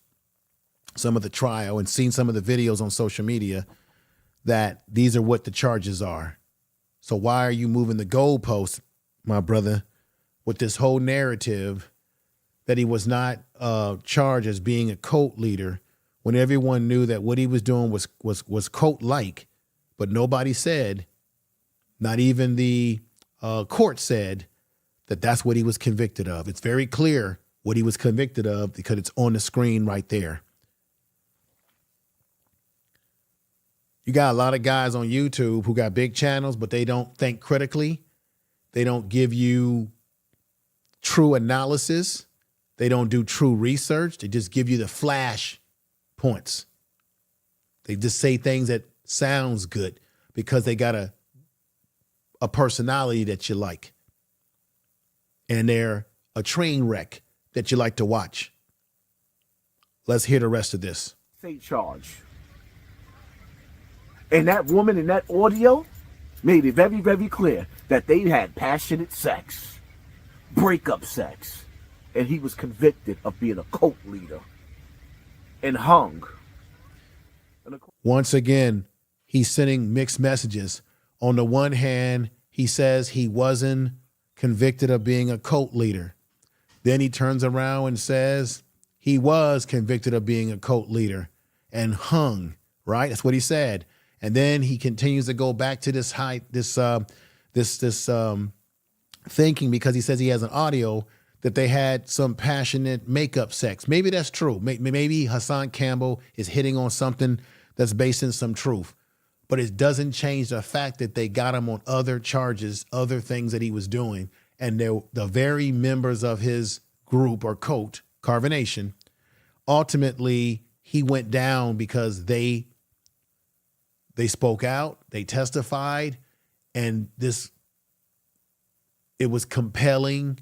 some of the trial and seen some of the videos on social media, that these are what the charges are. So why are you moving the goalposts, my brother, with this whole narrative that he was not charged as being a cult leader when everyone knew that what he was doing was cult-like, but nobody said, not even the court said, that that's what he was convicted of. It's very clear what he was convicted of because it's on the screen right there. You got a lot of guys on YouTube who got big channels, but they don't think critically. They don't give you true analysis. They don't do true research. They just give you the flash points. They just say things that sounds good because they got a personality that you like. And they're a train wreck that you like to watch. Let's hear the rest of this. Say charge. And that woman in that audio made it very, very clear that they had passionate sex, breakup sex, and he was convicted of being a cult leader and hung. Once again, he's sending mixed messages. On the one hand, he says he wasn't convicted of being a cult leader. Then he turns around and says he was convicted of being a cult leader and hung, right? That's what he said. And then he continues to go back to this thinking, because he says he has an audio that they had some passionate makeup sex. Maybe that's true. Maybe Hassan Campbell is hitting on something that's based in some truth. But it doesn't change the fact that they got him on other charges, other things that he was doing. And the very members of his group or cult, Carvination, ultimately he went down because they spoke out, they testified, and it was compelling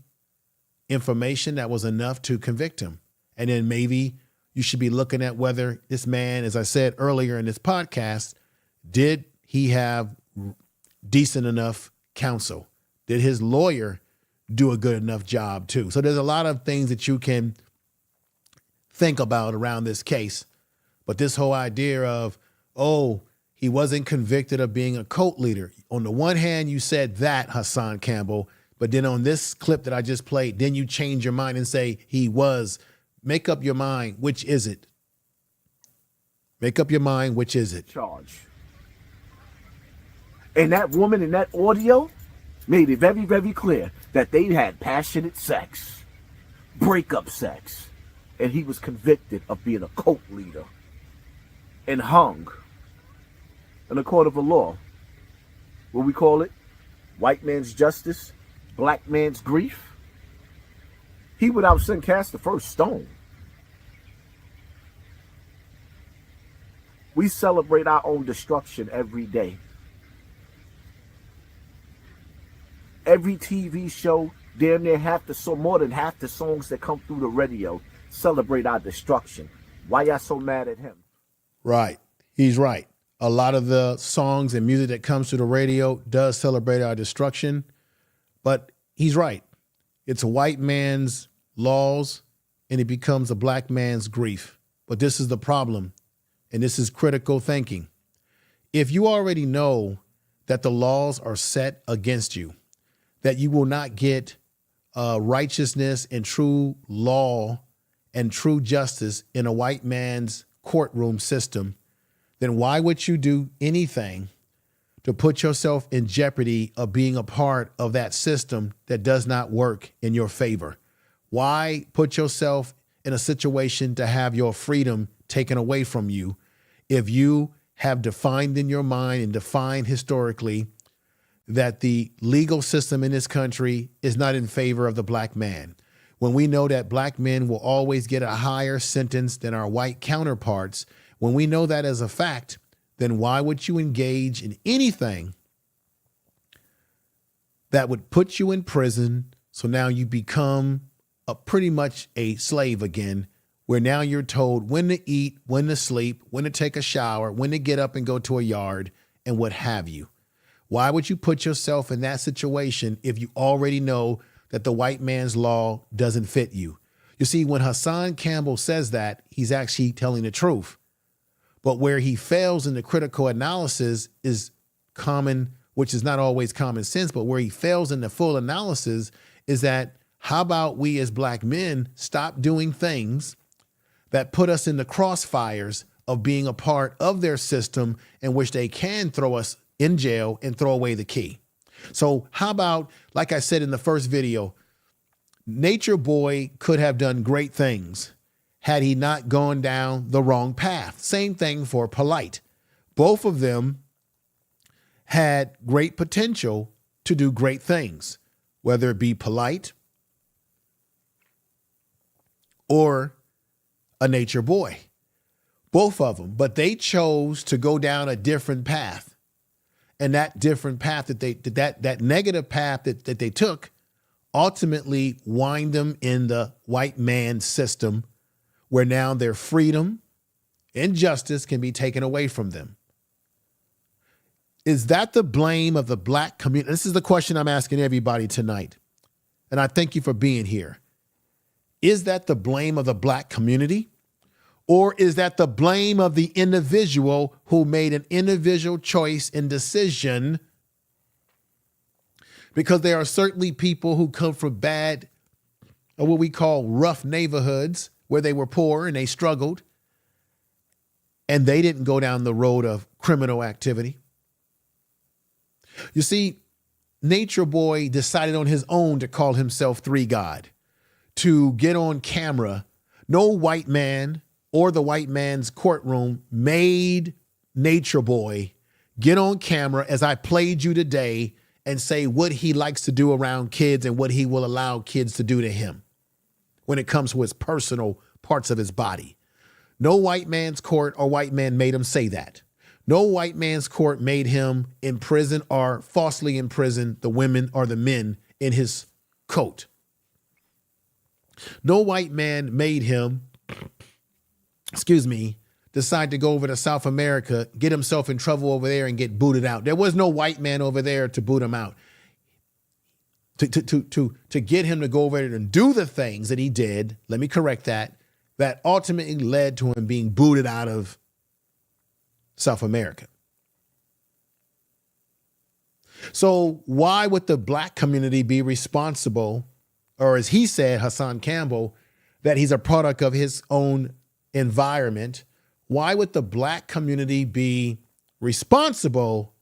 information that was enough to convict him. And then maybe you should be looking at whether this man, as I said earlier in this podcast, did he have decent enough counsel? Did his lawyer do a good enough job too? So there's a lot of things that you can think about around this case. But this whole idea of, oh, he wasn't convicted of being a cult leader. On the one hand, you said that, Hassan Campbell, but then on this clip that I just played, then you change your mind and say he was. Make up your mind. Which is it? Make up your mind. Which is it? Charge. And that woman in that audio made it very, very clear that they had passionate sex, breakup sex, and he was convicted of being a cult leader and hung in a court of the law. What we call it? White man's justice, black man's grief. He without sin cast the first stone. We celebrate our own destruction every day. Every TV show, damn near more than half the songs that come through the radio celebrate our destruction. Why y'all so mad at him? Right. He's right. A lot of the songs and music that comes to the radio does celebrate our destruction, but he's right. It's a white man's laws and it becomes a black man's grief. But this is the problem, and this is critical thinking. If you already know that the laws are set against you, that you will not get righteousness and true law and true justice in a white man's courtroom system, then why would you do anything to put yourself in jeopardy of being a part of that system that does not work in your favor? Why put yourself in a situation to have your freedom taken away from you if you have defined in your mind and defined historically that the legal system in this country is not in favor of the black man? When we know that black men will always get a higher sentence than our white counterparts, when we know that as a fact, then why would you engage in anything that would put you in prison? So now you become pretty much a slave again, where now you're told when to eat, when to sleep, when to take a shower, when to get up and go to a yard, and what have you. Why would you put yourself in that situation if you already know that the white man's law doesn't fit you? You see, when Hassan Campbell says that, he's actually telling the truth. But where he fails in the critical analysis is common, which is not always common sense, but where he fails in the full analysis is that how about we as black men stop doing things that put us in the crossfires of being a part of their system in which they can throw us in jail and throw away the key? So how about, like I said in the first video, Nature Boy could have done great things had he not gone down the wrong path. Same thing for Polite. Both of them had great potential to do great things, whether it be Polite or a Nature Boy. Both of them, but they chose to go down a different path. And that different path that negative path that they took ultimately wind them in the white man system, where now their freedom and justice can be taken away from them. Is that the blame of the black community? This is the question I'm asking everybody tonight. And I thank you for being here. Is that the blame of the black community? Or is that the blame of the individual who made an individual choice and decision? Because there are certainly people who come from bad, or what we call rough neighborhoods, where they were poor and they struggled, and they didn't go down the road of criminal activity. You see, Nature Boy decided on his own to call himself Three God, to get on camera. No white man or the white man's courtroom made Nature Boy get on camera, as I played you today, and say what he likes to do around kids and what he will allow kids to do to him when it comes to his personal parts of his body. No white man's court or white man made him say that. No white man's court made him imprison or falsely imprison the women or the men in his coat. No white man made him, decide to go over to South America, get himself in trouble over there and get booted out. There was no white man over there to boot him out. To get him to go over there and do the things that he did, let me correct that ultimately led to him being booted out of South America. So why would the black community be responsible, or as he said, Hassan Campbell, that he's a product of his own environment? Why would the black community be responsible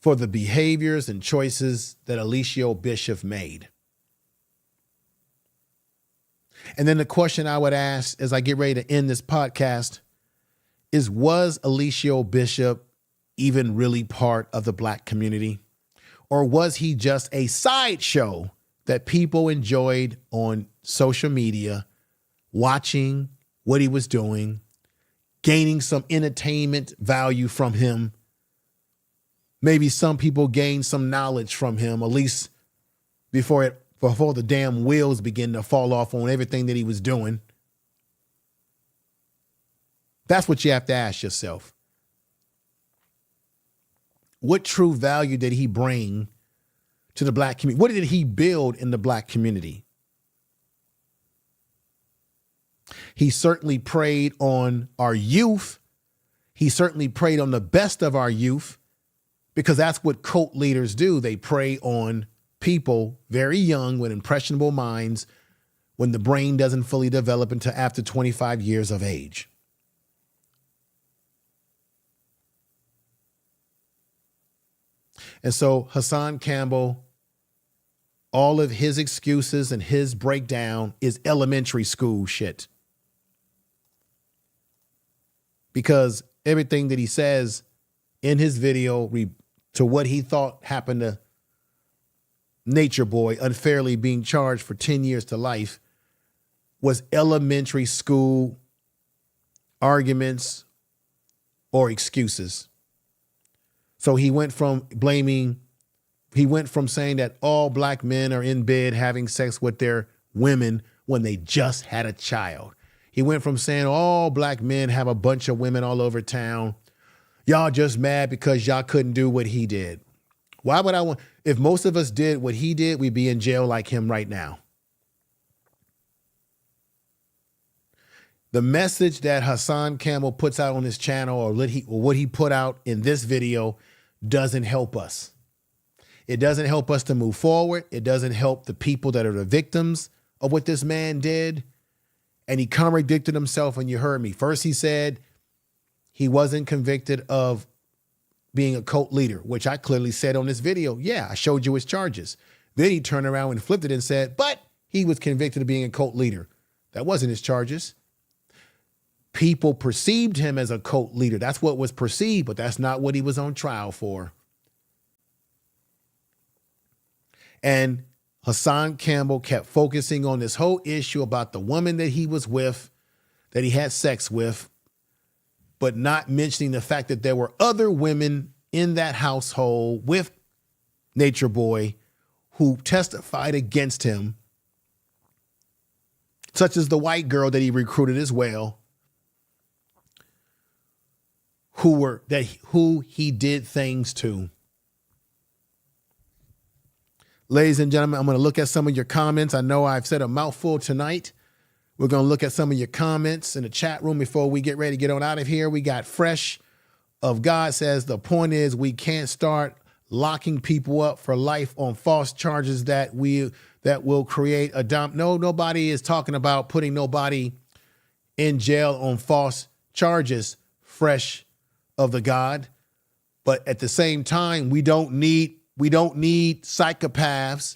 for the behaviors and choices that Eligio Bishop made? And then the question I would ask as I get ready to end this podcast is, was Eligio Bishop even really part of the black community? Or was he just a sideshow that people enjoyed on social media, watching what he was doing, gaining some entertainment value from him? Maybe some people gained some knowledge from him, at least before the damn wheels begin to fall off on everything that he was doing. That's what you have to ask yourself. What true value did he bring to the black community? What did he build in the black community? He certainly preyed on our youth. He certainly preyed on the best of our youth, because that's what cult leaders do. They prey on people very young with impressionable minds when the brain doesn't fully develop until after 25 years of age. And so Hassan Campbell, all of his excuses and his breakdown is elementary school shit. Because everything that he says in his video to what he thought happened to Nature Boy unfairly being charged for 10 years to life was elementary school arguments or excuses. So he went from saying that all black men are in bed having sex with their women when they just had a child. He went from saying all black men have a bunch of women all over town. Y'all just mad because y'all couldn't do what he did. Why would I want, if most of us did what he did, we'd be in jail like him right now. The message that Hassan Campbell puts out on his channel, or what he put out in this video, doesn't help us. It doesn't help us to move forward. It doesn't help the people that are the victims of what this man did. And he contradicted himself, and you heard me. First, he said he wasn't convicted of being a cult leader, which I clearly said on this video. Yeah, I showed you his charges. Then he turned around and flipped it and said, but he was convicted of being a cult leader. That wasn't his charges. People perceived him as a cult leader. That's what was perceived, but that's not what he was on trial for. And Hassan Campbell kept focusing on this whole issue about the woman that he was with, that he had sex with, but not mentioning the fact that there were other women in that household with Nature Boy who testified against him, such as the white girl that he recruited as well, who he did things to. Ladies and gentlemen, I'm going to look at some of your comments. I know I've said a mouthful tonight. We're going to look at some of your comments in the chat room before we get ready to get on out of here. We got Fresh of God says, the point is we can't start locking people up for life on false charges that will create a dump. No, nobody is talking about putting nobody in jail on false charges, Fresh of the God. But at the same time, we don't need psychopaths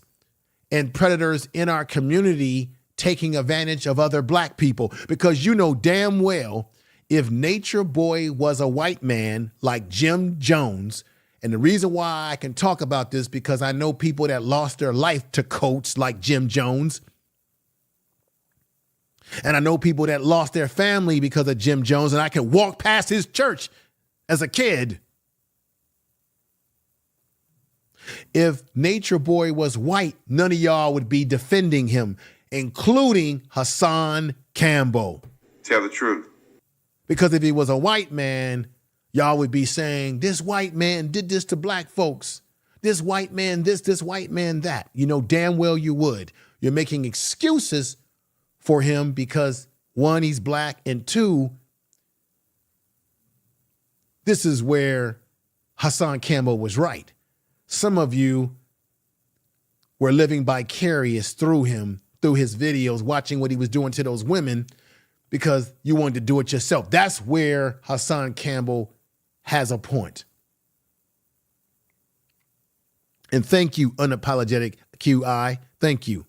and predators in our community taking advantage of other black people, because you know damn well if Nature Boy was a white man like Jim Jones, and the reason why I can talk about this because I know people that lost their life to cults like Jim Jones, and I know people that lost their family because of Jim Jones, and I can walk past his church as a kid. If Nature Boy was white, none of y'all would be defending him, including Hassan Campbell. Tell the truth. Because if he was a white man, y'all would be saying, this white man did this to black folks. This white man this white man that. You know damn well you would. You're making excuses for him because, one, he's black, and two, this is where Hassan Campbell was right. Some of you were living vicarious through him, through his videos, watching what he was doing to those women because you wanted to do it yourself. That's where Hassan Campbell has a point. And thank you, Unapologetic QI. Thank you.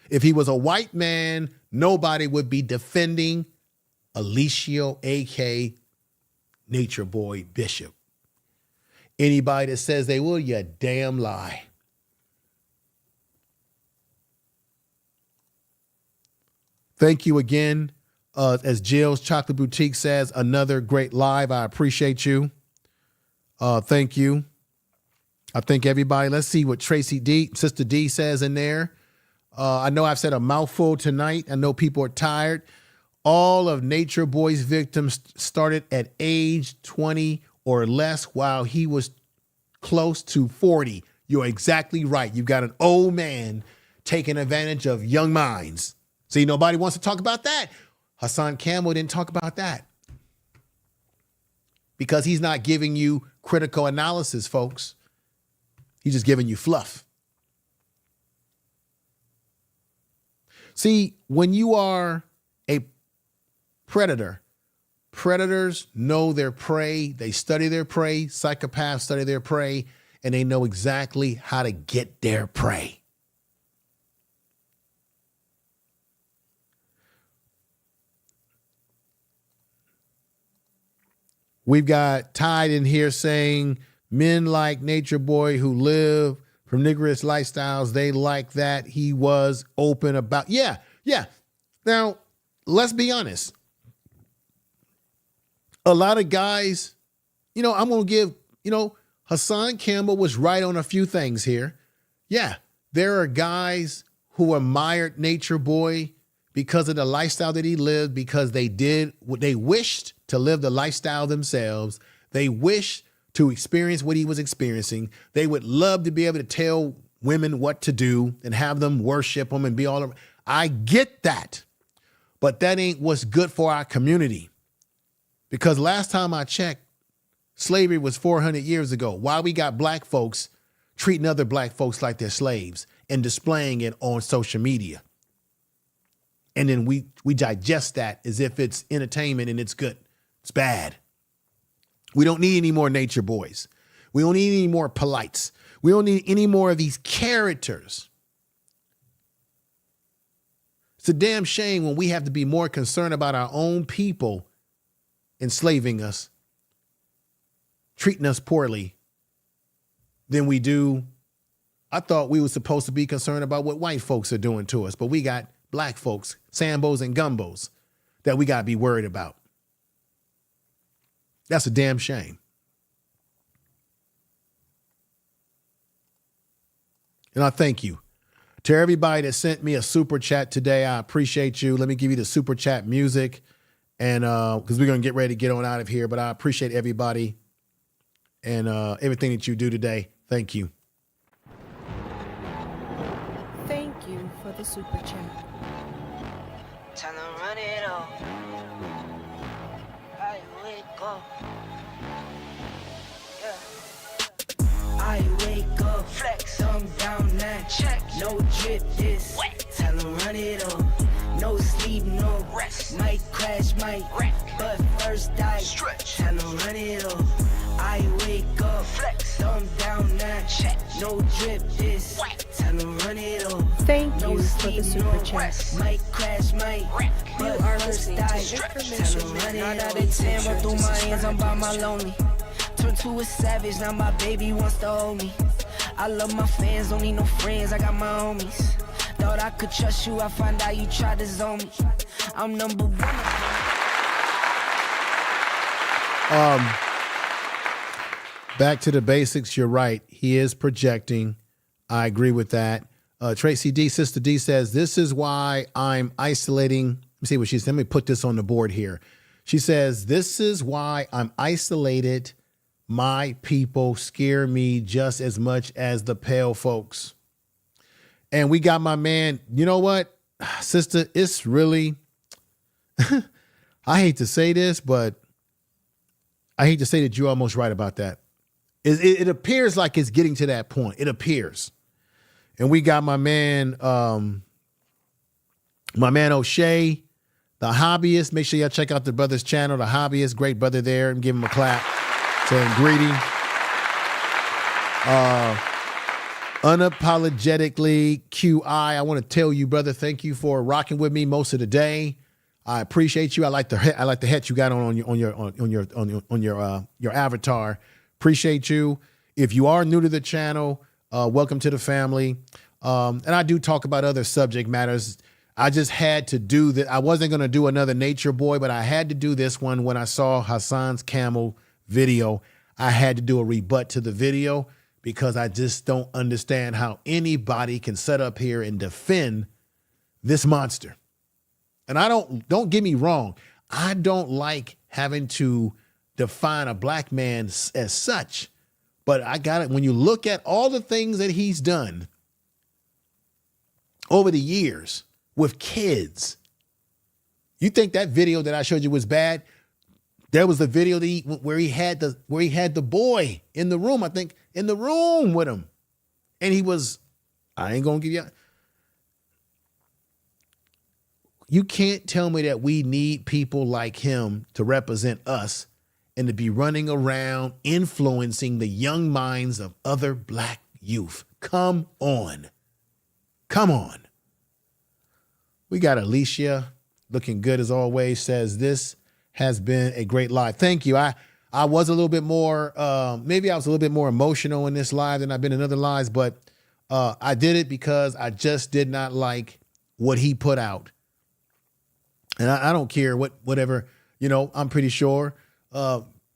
If he was a white man, nobody would be defending Eligio, a.k.a. Nature Boy Bishop. Anybody that says they will, you damn lie. Thank you again. As Jill's Chocolate Boutique says, another great live. I appreciate you. Thank you. I thank everybody. Let's see what Tracy D, Sister D says in there. I know I've said a mouthful tonight. I know people are tired. All of Nature Boy's victims started at age 20 or less while he was close to 40. You're exactly right. You've got an old man taking advantage of young minds. See, nobody wants to talk about that. Hassan Campbell didn't talk about that because he's not giving you critical analysis, folks. He's just giving you fluff. See, when you are a predator, predators know their prey. They study their prey. Psychopaths study their prey, and they know exactly how to get their prey. We've got Tide in here saying men like Nature Boy who live from niggerish lifestyles, they like that he was open about. Yeah. Now, let's be honest. A lot of guys, I'm going to give, Hassan Campbell was right on a few things here. Yeah, there are guys who admired Nature Boy because of the lifestyle that he lived, because they wished to live the lifestyle themselves. They wished to experience what he was experiencing. They would love to be able to tell women what to do and have them worship him and be all over. I get that, but that ain't what's good for our community. Because last time I checked, slavery was 400 years ago. Why we got black folks treating other black folks like they're slaves and displaying it on social media. And then we digest that as if it's entertainment and it's good. It's bad. We don't need any more Nature Boys. We don't need any more polites. We don't need any more of these characters. It's a damn shame when we have to be more concerned about our own people enslaving us, treating us poorly than we do. I thought we were supposed to be concerned about what white folks are doing to us, but we got black folks, Sambos and Gumbos, that we got to be worried about. That's a damn shame. And I thank you to everybody that sent me a super chat today. I appreciate you. Let me give you the super chat music, and because we're going to get ready to get on out of here, but I appreciate everybody and everything that you do today. Thank you. Thank you for the super chat. Time to run it all. I wake up. Yeah. I wake up. Flex. Thumb down now. Check. No drip. This. Wet. Time to run it all. No sleep. No rest. Might crash. Might wreck. But first I stretch. Time to run it all. I wake up. Flex. Thumb down now. Check. No drip. This. Wet. Time to run it all. Thank you for the super chat. Might crash, might wreck. You are listening to information. 9 out of 10, run through my hands, I'm by my lonely. Turn to a savage, now my baby wants to hold me. I love my fans, don't need no friends, I got my homies. Thought I could trust you, I find out you tried to zone me. I'm number one. Back to the basics. You're right. He is projecting. I agree with that. Tracy D, Sister D says, this is why I'm isolating. Let me see what she said. Let me put this on the board here. She says, this is why I'm isolated. My people scare me just as much as the pale folks. And we got my man, you know what, sister, it's really, I hate to say this, but I hate to say that you're almost right about that. It appears like it's getting to that point. It appears. And we got my man O'Shea, the hobbyist. Make sure y'all check out the brother's channel, the hobbyist. Great brother there. And give him a clap. Saying greedy. Unapologetically QI. I want to tell you, brother, thank you for rocking with me most of the day. I appreciate you. I like the hat you got on your avatar. Appreciate you. If you are new to the channel, welcome to the family. And I do talk about other subject matters. I just had to do that. I wasn't going to do another Nature Boy, but I had to do this one when I saw Hassan Campbell video. I had to do a rebut to the video because I just don't understand how anybody can sit up here and defend this monster. And don't get me wrong. I don't like having to define a black man as such, but I got it. When you look at all the things that he's done over the years with kids, you think that video that I showed you was bad? There was the video that where he had the boy in the room, I think, in the room with him. And he was, I ain't gonna give you. You can't tell me that we need people like him to represent us and to be running around influencing the young minds of other black youth. Come on. Come on. We got Eligio looking good as always, says this has been a great live. Thank you. I was a little bit more, maybe I was a little bit more emotional in this live than I've been in other lives, but I did it because I just did not like what he put out. And I don't care whatever, I'm pretty sure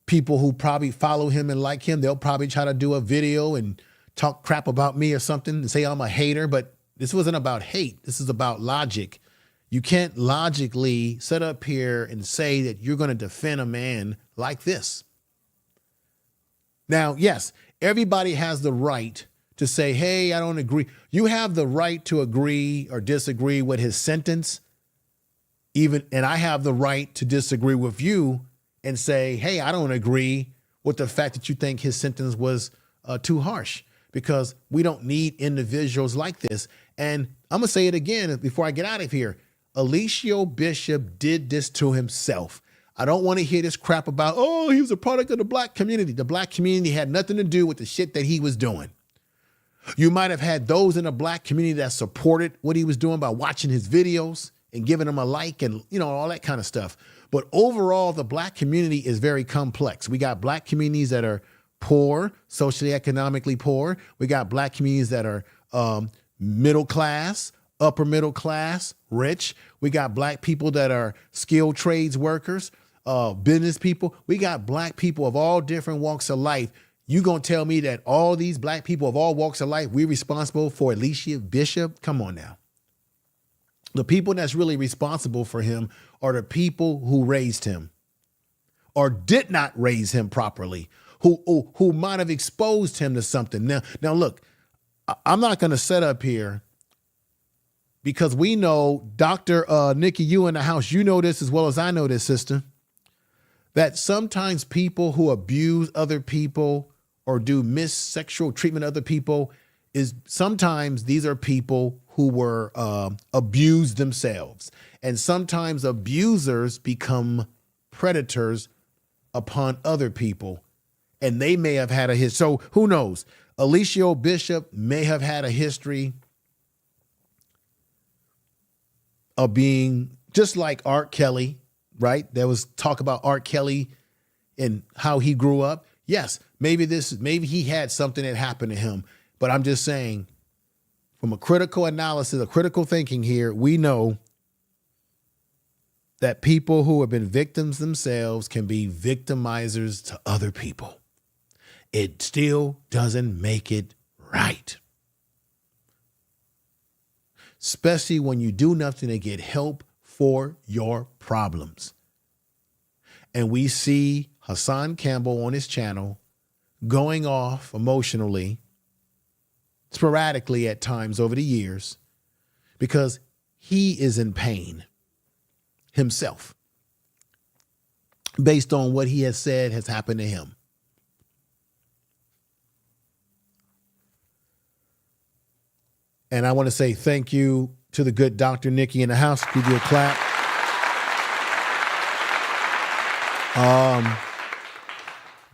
people who probably follow him and like him, they'll probably try to do a video and talk crap about me or something and say I'm a hater, but this wasn't about hate. This is about logic. You can't logically sit up here and say that you're going to defend a man like this. Now, yes, everybody has the right to say, hey, I don't agree. You have the right to agree or disagree with his sentence. And I have the right to disagree with you and say, hey, I don't agree with the fact that you think his sentence was too harsh, because we don't need individuals like this. And I'm going to say it again before I get out of here. Eligio Bishop did this to himself. I don't want to hear this crap about, oh, he was a product of the black community. The black community had nothing to do with the shit that he was doing. You might have had those in the black community that supported what he was doing by watching his videos and giving him a like and, all that kind of stuff. But overall, the black community is very complex. We got black communities that are poor, socially, economically poor. We got black communities that are middle class, upper middle class, rich. We got black people that are skilled trades workers, business people. We got black people of all different walks of life. You gonna tell me that all these black people of all walks of life, we're responsible for Eligio Bishop? Come on now. The people that's really responsible for him are the people who raised him or did not raise him properly, who might have exposed him to something. Now look, I'm not going to sit up here because we know, Dr. Nikki, you in the house, you know this as well as I know this, sister, that sometimes people who abuse other people or do sexual treatment of other people sometimes these are people who were abused themselves. And sometimes abusers become predators upon other people. And they may have had a history. So who knows? Eligio Bishop may have had a history of being just like R. Kelly, right? There was talk about R. Kelly and how he grew up. Yes, maybe he had something that happened to him. But I'm just saying, from a critical analysis, a critical thinking here, we know that people who have been victims themselves can be victimizers to other people. it still doesn't make it right. Especially when you do nothing to get help for your problems. And we see Hassan Campbell on his channel going off emotionally, sporadically at times over the years, because he is in pain himself based on what he has said has happened to him. And I want to say thank you to the good Dr. Nikki in the house. Give you a clap.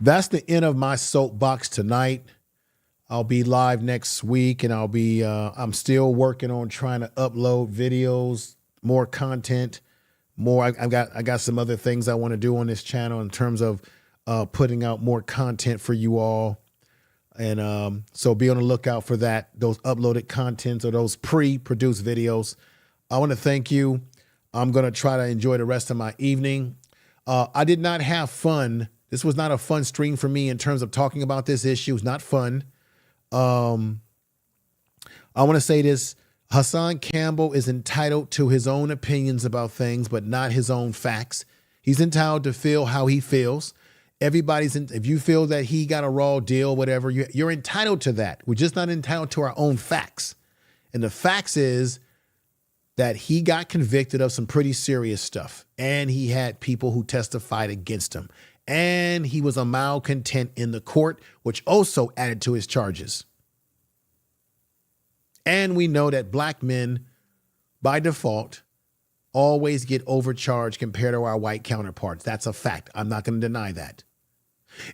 That's the end of my soapbox tonight. I'll be live next week, and I'm still working on trying to upload videos, more content, more. I got some other things I want to do on this channel in terms of putting out more content for you all. And so be on the lookout for that, those uploaded contents or those pre-produced videos. I want to thank you. I'm going to try to enjoy the rest of my evening. I did not have fun. This was not a fun stream for me in terms of talking about this issue. It's not fun. I want to say this. Hassan Campbell is entitled to his own opinions about things, but not his own facts. He's entitled to feel how he feels. If you feel that he got a raw deal, whatever, you're entitled to that. We're just not entitled to our own facts. And the facts is that he got convicted of some pretty serious stuff. And he had people who testified against him. And he was a malcontent in the court, which also added to his charges. And we know that black men, by default, always get overcharged compared to our white counterparts. That's a fact. I'm not going to deny that.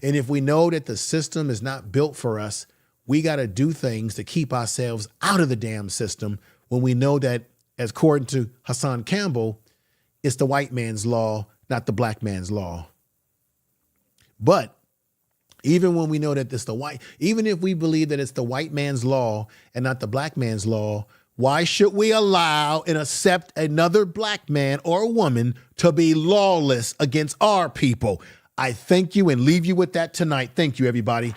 And if we know that the system is not built for us, we got to do things to keep ourselves out of the damn system when we know that, as according to Hassan Campbell, it's the white man's law, not the black man's law. But even when we know that it's even if we believe that it's the white man's law and not the black man's law, why should we allow and accept another black man or woman to be lawless against our people? I thank you and leave you with that tonight. Thank you, everybody.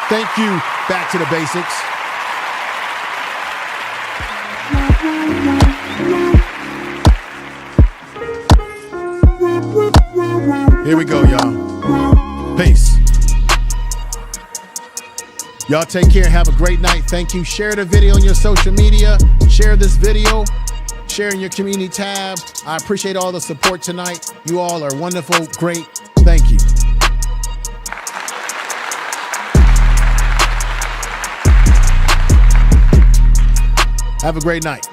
Thank you. Back to the basics. Here we go, y'all. Peace. Y'all take care. Have a great night. Thank you. Share the video on your social media. Share this video. Share in your community tab. I appreciate all the support tonight. You all are wonderful. Great. Thank you. Have a great night.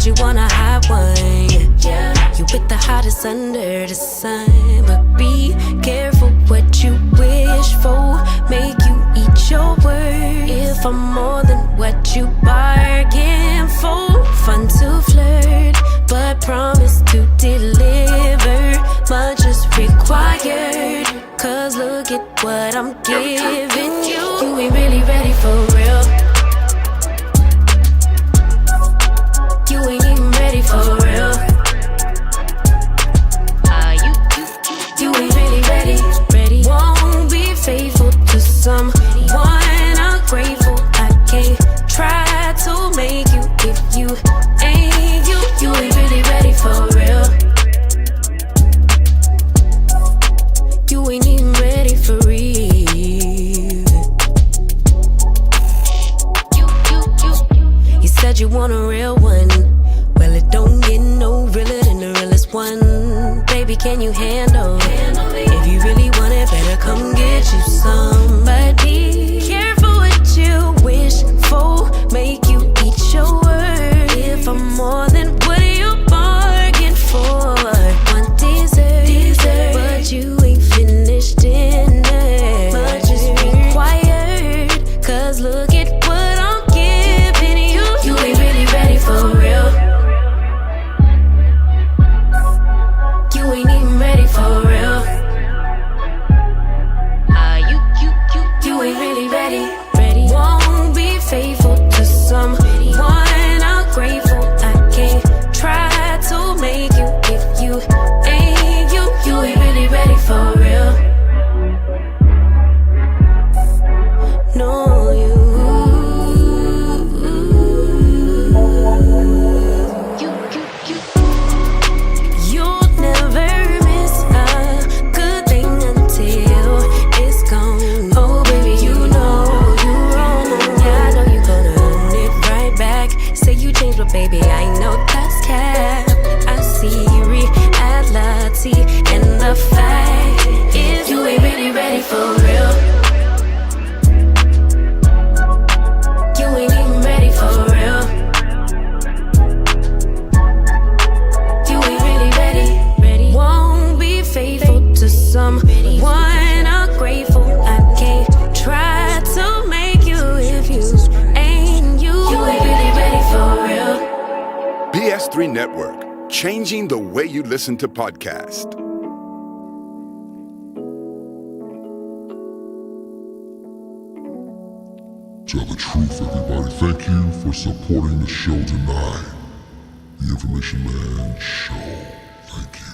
you want a hot one. Yeah, you with the hottest under the sun. But be careful what you wish for. Make you eat your words. If I'm more than what you bargain for. Fun to flirt, but promise to deliver. Much is required. Cause look at what I'm giving you. You ain't really ready for real. You ain't even ready for real. You ain't really ready. Won't be faithful to someone ungrateful. I can't try to make you if you ain't you. You ain't really ready for real. You ain't even ready for real. You said you want a real one. Well, it don't get no realer than the realest one. Baby, can you handle it? If you really want it, better come get you somebody. Careful what you wish for. Make you eat your words. If I'm more than what you bargained for. One dessert, but you ain't finished dinner. Much is required. Cause look at what I'm giving you. You ain't really ready for real. You ain't even ready for real. You ain't really ready. Won't be faithful to someone ungrateful. I can't try to make you if you ain't you. You ain't really ready for real. No, you'll never miss a good thing until it's gone. Oh, baby, you know you wrong. Yeah, I know you gonna own it right back. Say you changed, but baby, I know that's cap. I see reality and the fact is you ain't really ready for real. You ain't even ready for real. You ain't really ready. Won't be faithful to someone ungrateful. I can't try to make you if you ain't you. You ain't really ready for real. BS3 Network, changing the way you listen to podcasts. Tell the truth, everybody. Thank you for supporting the show tonight. The Information Man Show. Thank you.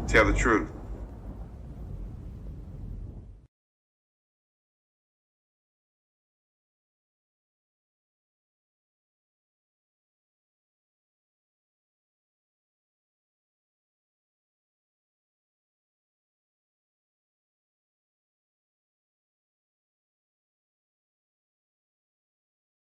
Tell the truth.